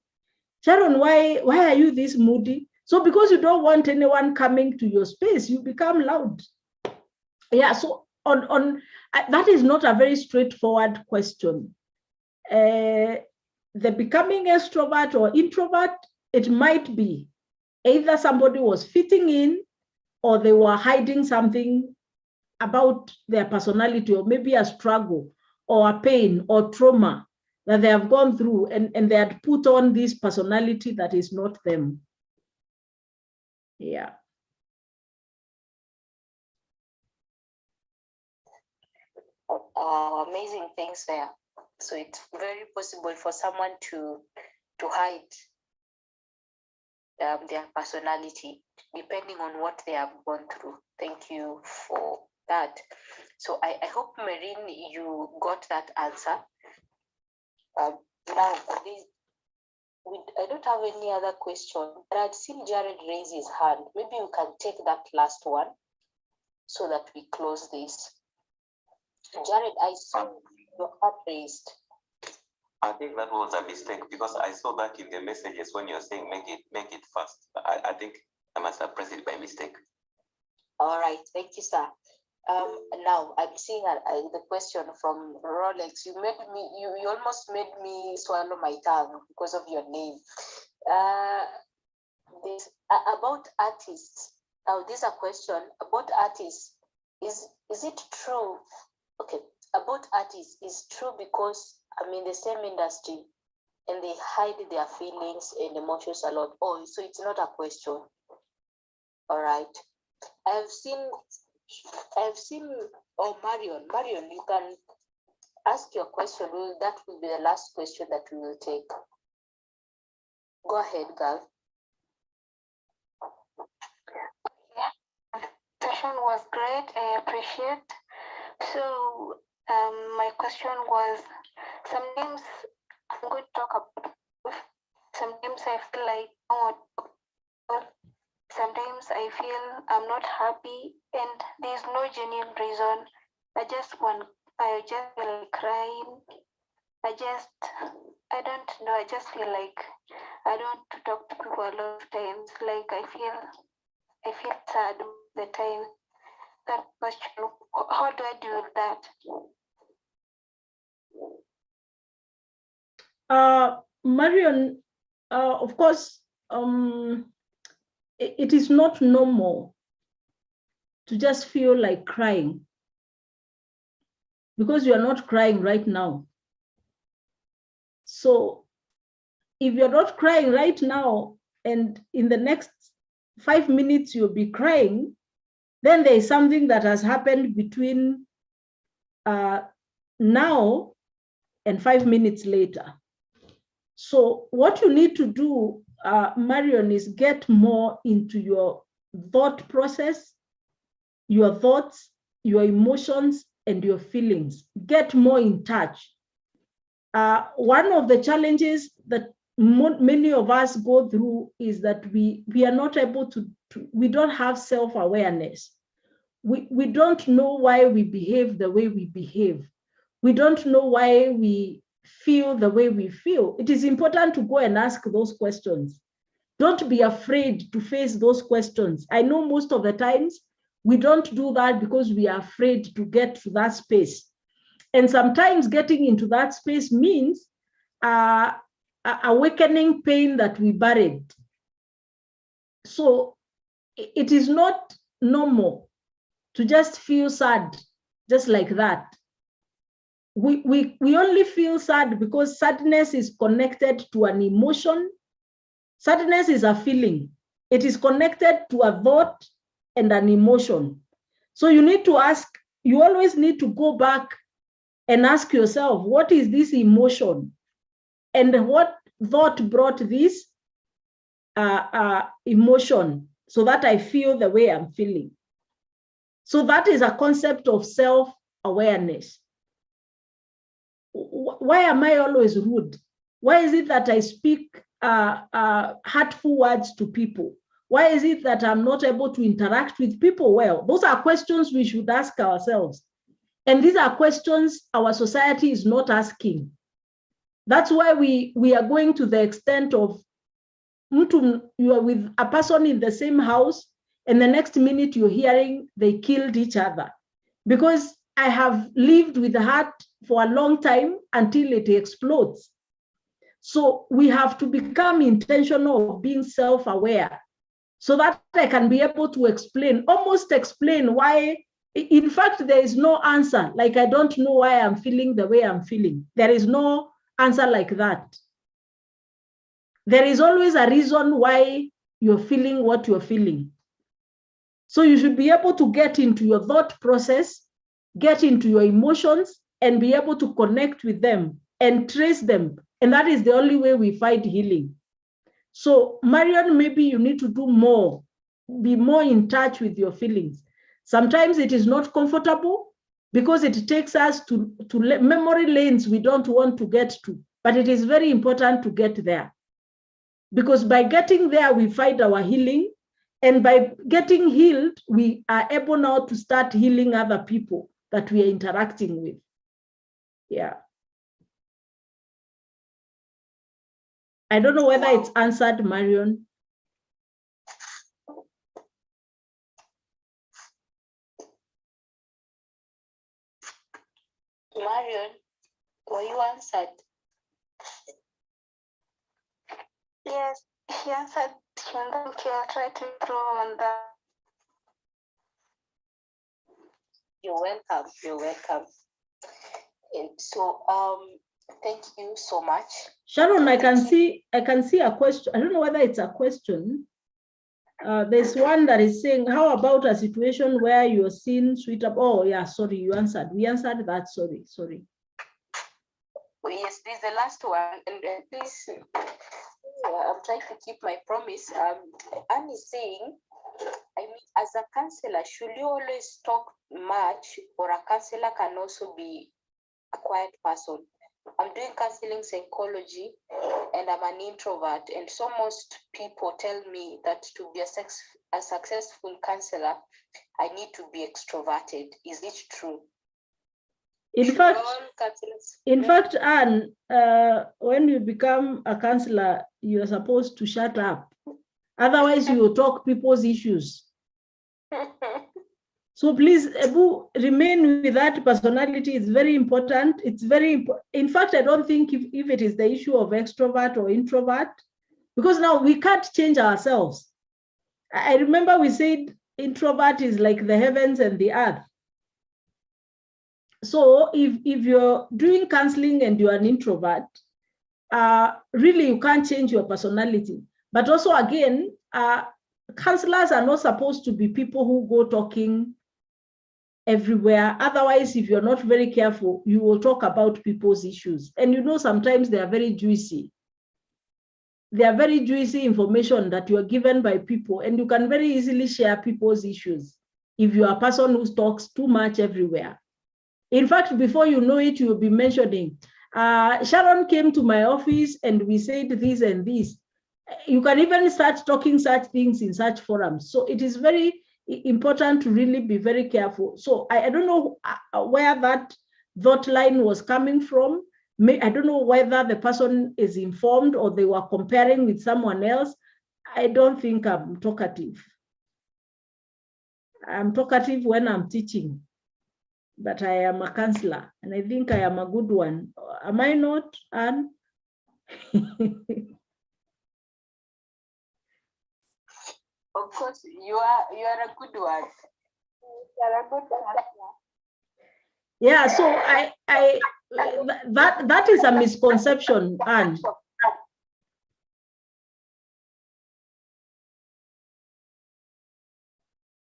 Sharon, why are you this moody? So because you don't want anyone coming to your space, you become loud. Yeah, so on that is not a very straightforward question. The becoming extrovert or introvert, it might be either somebody was fitting in or they were hiding something about their personality, or maybe a struggle or a pain or trauma that they have gone through, and they had put on this personality that is not them. Yeah. Amazing things there. So it's very possible for someone to hide their personality depending on what they have gone through. Thank you for that. So I hope, Marine, you got that answer. Now, I don't have any other question, but I'd seen Jared raise his hand. Maybe you can take that last one so that we close this. Jared, I saw your hand raised. I think that was a mistake because I saw that in the messages when you're saying make it fast. I think I must have pressed it by mistake. All right, thank you, sir. Now I'm seeing the question from Rolex. You almost made me swallow my tongue because of your name. This about artists. Now, this is a question about artists. Is it true? Okay, about artists is true because I'm in the same industry and they hide their feelings and emotions a lot. Oh, so it's not a question. All right. I've seen, oh, Marion, you can ask your question. That will be the last question that we will take. Go ahead, girl. Yeah, the session was great. I appreciate. So my question was, sometimes I'm going to talk about, sometimes I feel like I want to talk. Sometimes I feel I'm not happy and there's no genuine reason. I just feel like crying. I don't know, I just feel like I don't want to talk to people a lot of times. Like I feel sad all the time. That question, how do I deal with that? Marion, of course, it is not normal to just feel like crying because you are not crying right now. So if you're not crying right now and in the next 5 minutes you'll be crying, then there is something that has happened between now and 5 minutes later. So what you need to do, Marion, is get more into your thought process, your thoughts, your emotions, and your feelings. Get more in touch. One of the challenges that many of us go through is that we are not able to we don't have self-awareness. We don't know why we behave the way we behave. We don't know why we feel the way we feel. It is important to go and ask those questions. Don't be afraid to face those questions. I know most of the times we don't do that because we are afraid to get to that space. And sometimes getting into that space means awakening pain that we buried. So it is not normal to just feel sad just like that. We only feel sad because sadness is connected to an emotion. Sadness is a feeling. It is connected to a thought and an emotion. So you need to ask, you always need to go back and ask yourself, what is this emotion? And what thought brought this emotion so that I feel the way I'm feeling? So that is a concept of self-awareness. Why am I always rude? Why is it that I speak hurtful words to people? Why is it that I'm not able to interact with people well? Those are questions we should ask ourselves. And these are questions our society is not asking. That's why we are going to the extent of you are with a person in the same house and the next minute you're hearing they killed each other. Because I have lived with the heart for a long time until it explodes. So we have to become intentional of being self-aware so that I can be able to almost explain why. In fact, there is no answer. Like, I don't know why I'm feeling the way I'm feeling. There is no answer like that. There is always a reason why you're feeling what you're feeling. So you should be able to get into your thought process, get into your emotions, and be able to connect with them and trace them. And that is the only way we find healing. So Marion, maybe you need to do more, be more in touch with your feelings. Sometimes it is not comfortable because it takes us to memory lanes we don't want to get to, but it is very important to get there. Because by getting there, we find our healing. And by getting healed, we are able now to start healing other people that we are interacting with. Yeah. I don't know whether it's answered, Marion. Marion, were you answered? Yes, he answered. Thank you. I'll try to improve on that. You're welcome. You're welcome. And so, thank you so much. Sharon, I can see a question. I don't know whether it's a question. There's one that is saying, how about a situation where you're seen sweet up? Oh, yeah, sorry, you answered. We answered that. Sorry. Yes, this is the last one. And please, I'm trying to keep my promise. Anne is saying, I mean, as a counselor, should you always talk much, or a counselor can also be a quiet person? I'm doing counseling psychology and I'm an introvert, and so most people tell me that to be a successful counselor, I need to be extroverted. Is it true? In fact, Anne, when you become a counselor, you're supposed to shut up. Otherwise, you will talk people's issues. So please, Ebu, remain with that personality. It's very important. It's very important. In fact, I don't think if it is the issue of extrovert or introvert, because now we can't change ourselves. I remember we said introvert is like the heavens and the earth. So if you're doing counseling and you're an introvert, really you can't change your personality. But also again, counselors are not supposed to be people who go talking everywhere. Otherwise, if you're not very careful, you will talk about people's issues. And you know, sometimes they are very juicy. They are very juicy information that you are given by people, and you can very easily share people's issues if you are a person who talks too much everywhere. In fact, before you know it, you will be mentioning, Sharon came to my office and we said this and this. You can even start talking such things in such forums. So it is very important to really be very careful. So I don't know where that thought line was coming from. I don't know whether the person is informed or they were comparing with someone else. I don't think I'm talkative. I'm talkative when I'm teaching, but I am a counselor, and I think I am a good one. Am I not, Anne? Of course, you are a good one. You are a good one. Yeah, so that is a misconception, Anne.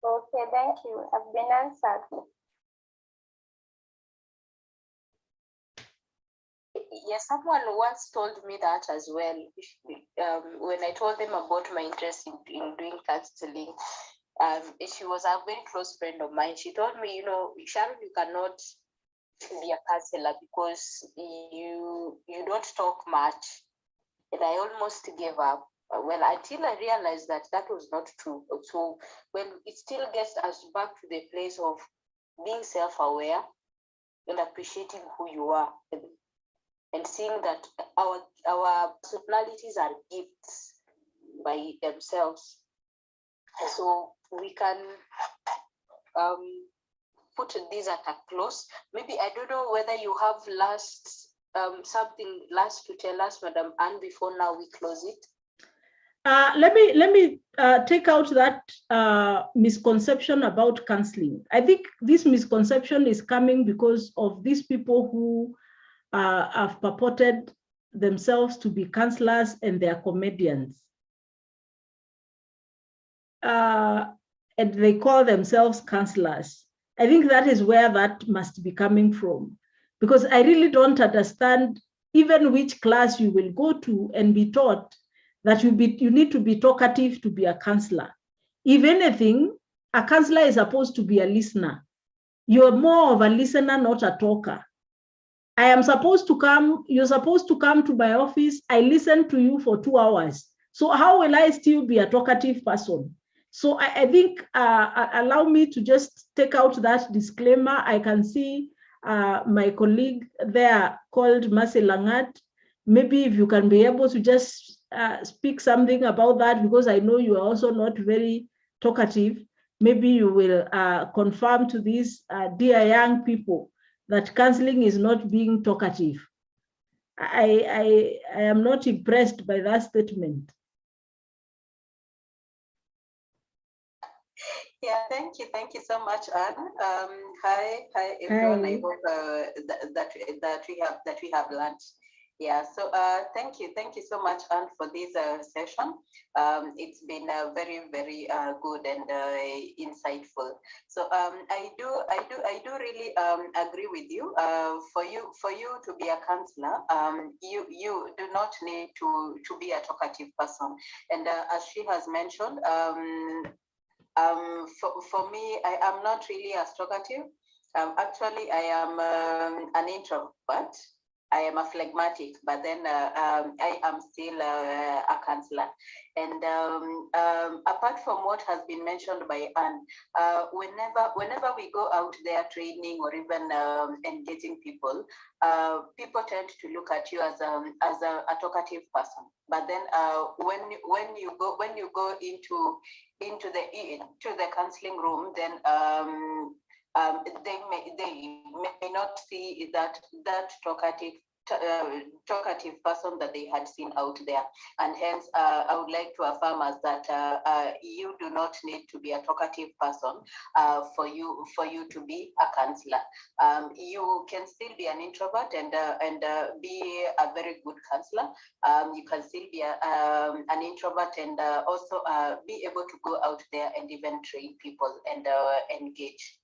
Okay, thank you. I've been answered. Yes, someone once told me that as well. When I told them about my interest in doing counseling, she was a very close friend of mine. She told me, you know, Sharon, you cannot be a counselor because you don't talk much. And I almost gave up. Well, until I realized that was not true. So, well, it still gets us back to the place of being self-aware and appreciating who you are, and seeing that our personalities are gifts by themselves. So we can put this at a close. Maybe I don't know whether you have something last to tell us, Madam Anne, before now we close it. Let me take out that misconception about counseling. I think this misconception is coming because of these people who have purported themselves to be counselors and they are comedians. And they call themselves counselors. I think that is where that must be coming from, because I really don't understand even which class you will go to and be taught that you need to be talkative to be a counselor. If anything, a counselor is supposed to be a listener. You're more of a listener, not a talker. You're supposed to come to my office, I listen to you for 2 hours. So how will I still be a talkative person? So I think, allow me to just take out that disclaimer. I can see my colleague there called Mercy Langat. Maybe if you can be able to just speak something about that, because I know you are also not very talkative. Maybe you will confirm to these dear young people that counseling is not being talkative. I am not impressed by that statement. Yeah, thank you so much, Anne. Hi everyone. Hi. I hope that we have lunch. Yeah, so thank you so much, Anne, for this session. It's been very good and insightful. So I do really agree with you. For you to be a counselor, you do not need to be a talkative person. And as she has mentioned, for me, I am not really as talkative. Actually, I am an introvert. I am a phlegmatic, but then I am still a counselor. And apart from what has been mentioned by Anne, whenever we go out there training or even engaging people, people tend to look at you as a talkative person. But then when you go into the counseling room, then they may not see that talkative person that they had seen out there, and hence I would like to affirm us that you do not need to be a talkative person for you to be a counselor. You can still be an introvert and be a very good counselor. You can still be an introvert and also be able to go out there and even train people and engage.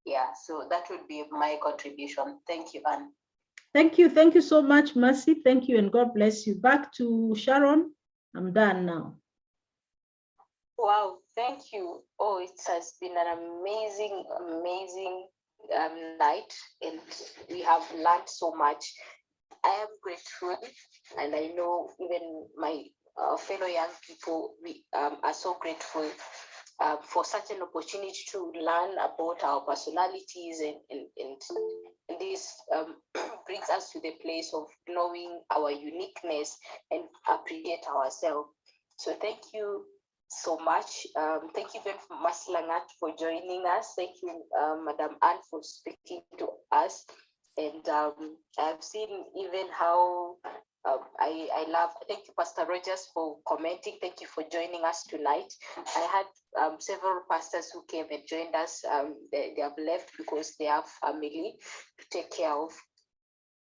Yeah, so that would be my contribution. Thank you, Anne. Thank you so much, Mercy. Thank you and God bless you. Back to Sharon. I'm done now. Wow, thank you. Oh, it has been an amazing night, and we have learned so much. I am grateful, and I know even my fellow young people, we are so grateful for such an opportunity to learn about our personalities, and this brings us to the place of knowing our uniqueness and appreciate ourselves. So thank you so much. Thank you very much, Langat, for joining us. Thank you, Madam Anne, for speaking to us. And I've seen even how I love. Thank you, Pastor Rogers, for commenting. Thank you for joining us tonight. I had several pastors who came and joined us. They have left because they have family to take care of.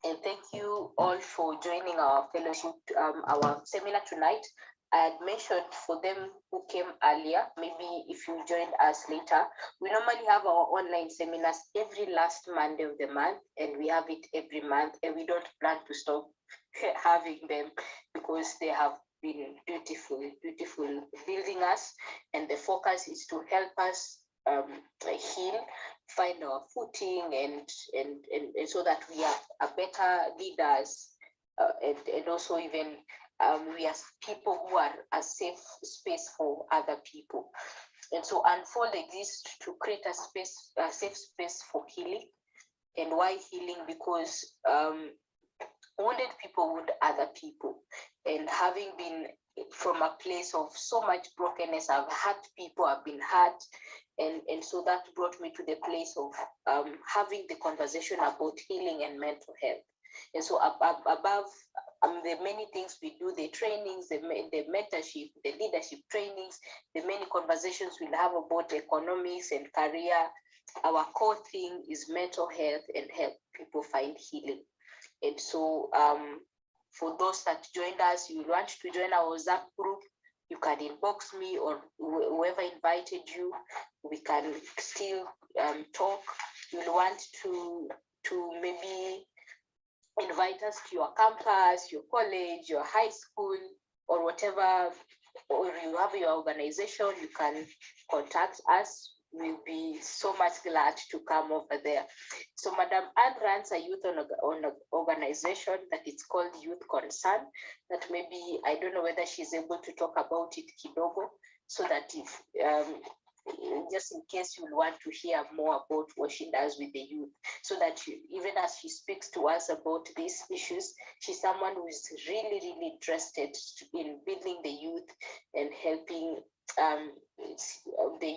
And thank you all for joining our fellowship, our seminar tonight. I had mentioned for them who came earlier, maybe if you joined us later, we normally have our online seminars every last Monday of the month, and we have it every month, and we don't plan to stop having them because they have been beautiful building us, and the focus is to help us heal, find our footing, and so that we are better leaders, and also even we are people who are a safe space for other people. And so Unfold exists to create a safe space for healing. And why healing? Because wounded people wound other people. And having been from a place of so much brokenness, I've hurt people, I've been hurt. And so that brought me to the place of having the conversation about healing and mental health. And so above the many things we do, the trainings, the mentorship, the leadership trainings, the many conversations we'll have about economics and career, our core thing is mental health and help people find healing. And so for those that joined us, you want to join our WhatsApp group, you can inbox me or whoever invited you. We can still talk. You'll want to maybe invite us to your campus, your college, your high school, or whatever, or you have your organization, you can contact us. We'll be so much glad to come over there. So Madam Anne runs a youth organization that it's called Youth Concern, that maybe, I don't know whether she's able to talk about it kidogo, so that if, just in case you want to hear more about what she does with the youth, so that even as she speaks to us about these issues, she's someone who is really, really interested in building the youth and helping the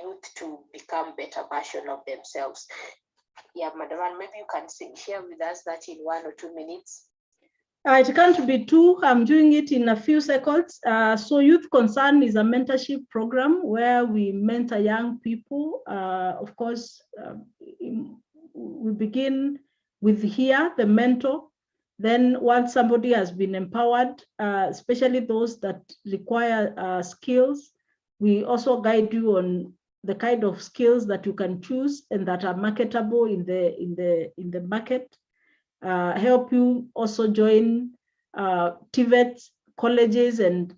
youth to become better version of themselves. Yeah, Madam Anne, maybe you can share with us that in 1 or 2 minutes. It can't be 2. I'm doing it in a few seconds. So Youth Concern is a mentorship program where we mentor young people. Of course, we begin with here, the mentor. Then once somebody has been empowered, especially those that require skills, we also guide you on the kind of skills that you can choose and that are marketable in the market. Help you also join TVET colleges, and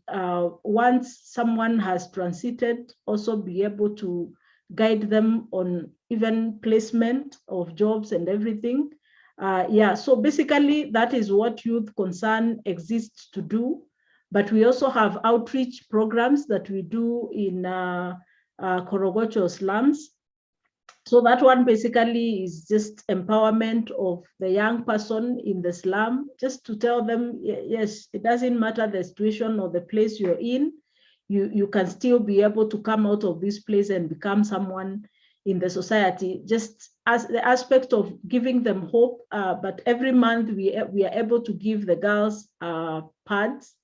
once someone has transited, also be able to guide them on even placement of jobs and everything. Yeah, so basically that is what Youth Concern exists to do. But we also have outreach programs that we do in Korogocho slums. So that one basically is just empowerment of the young person in the slum, just to tell them, yes, it doesn't matter the situation or the place you're in, you can still be able to come out of this place and become someone in the society, just as the aspect of giving them hope. But every month we are able to give the girls pads,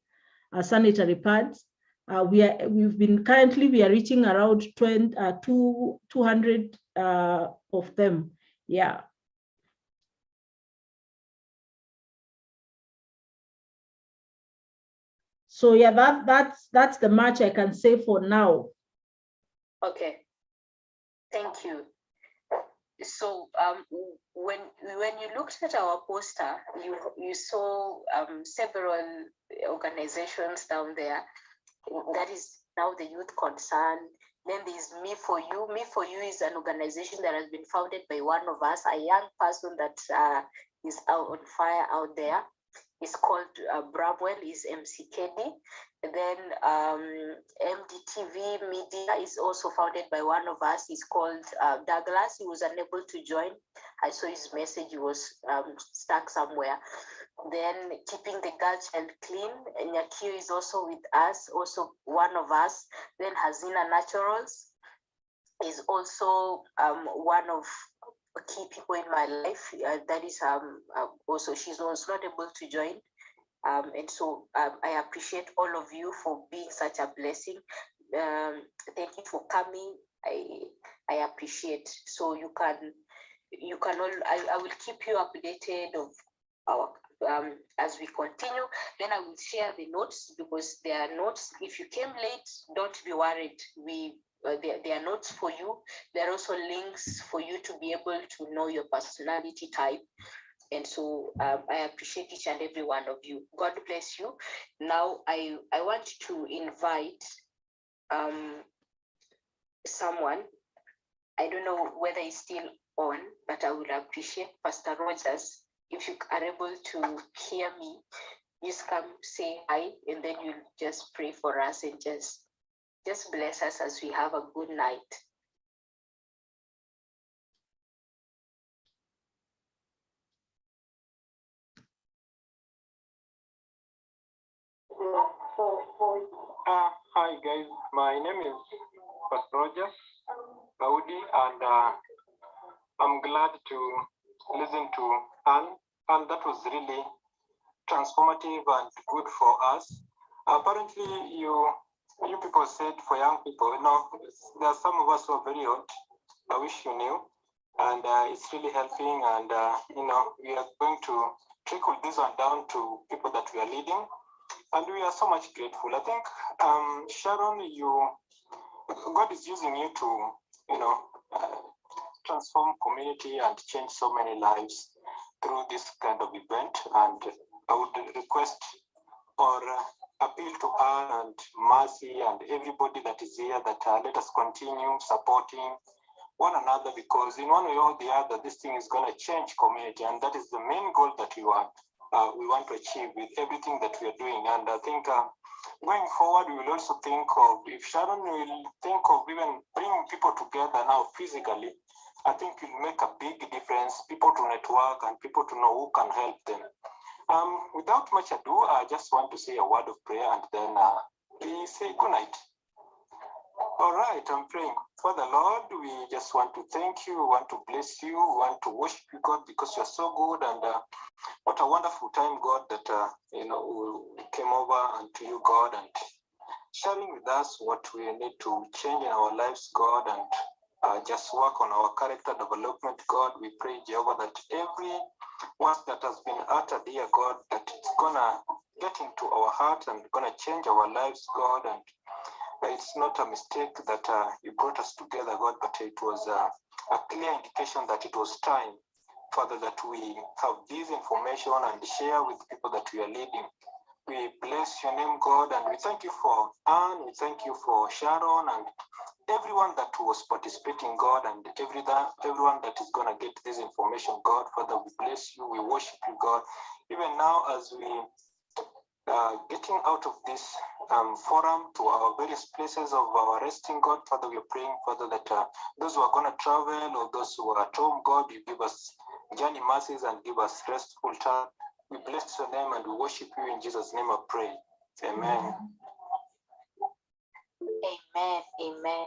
sanitary pads. We are reaching around 200 of them. Yeah. So yeah, that's the much I can say for now. Okay, thank you. So when you looked at our poster, you saw several organizations down there. That is now the Youth Concern. Then there's Me For You. Me For You is an organization that has been founded by one of us, a young person that is out on fire out there. It's called Bramwell, is MCKD. And then MDTV Media is also founded by one of us. He's called Douglas. He was unable to join. I saw his message. He was stuck somewhere. Then Keeping the Girl Child Clean. Nyakio is also with us, also one of us. Then Hazina Naturals is also one of key people in my life. That is also, she was not able to join. And so I appreciate all of you for being such a blessing. Thank you for coming. I appreciate. So you can all, I will keep you updated of our as we continue. Then I will share the notes, because there are notes. If you came late, don't be worried. There are notes for you. There are also links for you to be able to know your personality type. And so I appreciate each and every one of you. God bless you. Now I want to invite someone. I don't know whether he's still on, but I would appreciate Pastor Rogers. If you are able to hear me, just come say hi, and then you'll just pray for us and just bless us as we have a good night. Hi guys, my name is Pastor Rogers Audi, and I'm glad to listen to Anne, and that was really transformative and good for us. Apparently, you people said for young people, there are some of us who are very old. I wish you knew, and it's really helping, and we are going to trickle this one down to people that we are leading. And we are so much grateful. I think, Sharon, God is using you to, transform community and change so many lives through this kind of event. And I would request or appeal to her and Mercy and everybody that is here that let us continue supporting one another, because in one way or the other, this thing is going to change community, and that is the main goal that we want to achieve with everything that we are doing. And I think going forward, we will also think of, if Sharon will think of even bringing people together now physically, I think it will make a big difference, people to network and people to know who can help them. Without much ado, I just want to say a word of prayer, and then we say good night. All right, I'm praying. Father Lord, we just want to thank you, we want to bless you, we want to worship you, God, because you're so good. And what a wonderful time, God, that we came over unto you, God, and sharing with us what we need to change in our lives, God, and just work on our character development, God. We pray, Jehovah, that every word that has been uttered here, God, that it's gonna get into our heart and gonna change our lives, God. And it's not a mistake that you brought us together, God, but it was a clear indication that it was time, Father, that we have this information and share with people that we are leading. We bless your name, God, and we thank you for Anne, we thank you for Sharon, and everyone that was participating, God, and everyone that is going to get this information, God. Father, we bless you, we worship you, God. Even now, as we getting out of this forum to our various places of our resting, God, Father, we are praying, Father, that those who are going to travel or those who are at home, God, you give us journey mercies and give us restful time. We bless your name and we worship you in Jesus' name, I pray. Amen. Amen. Amen.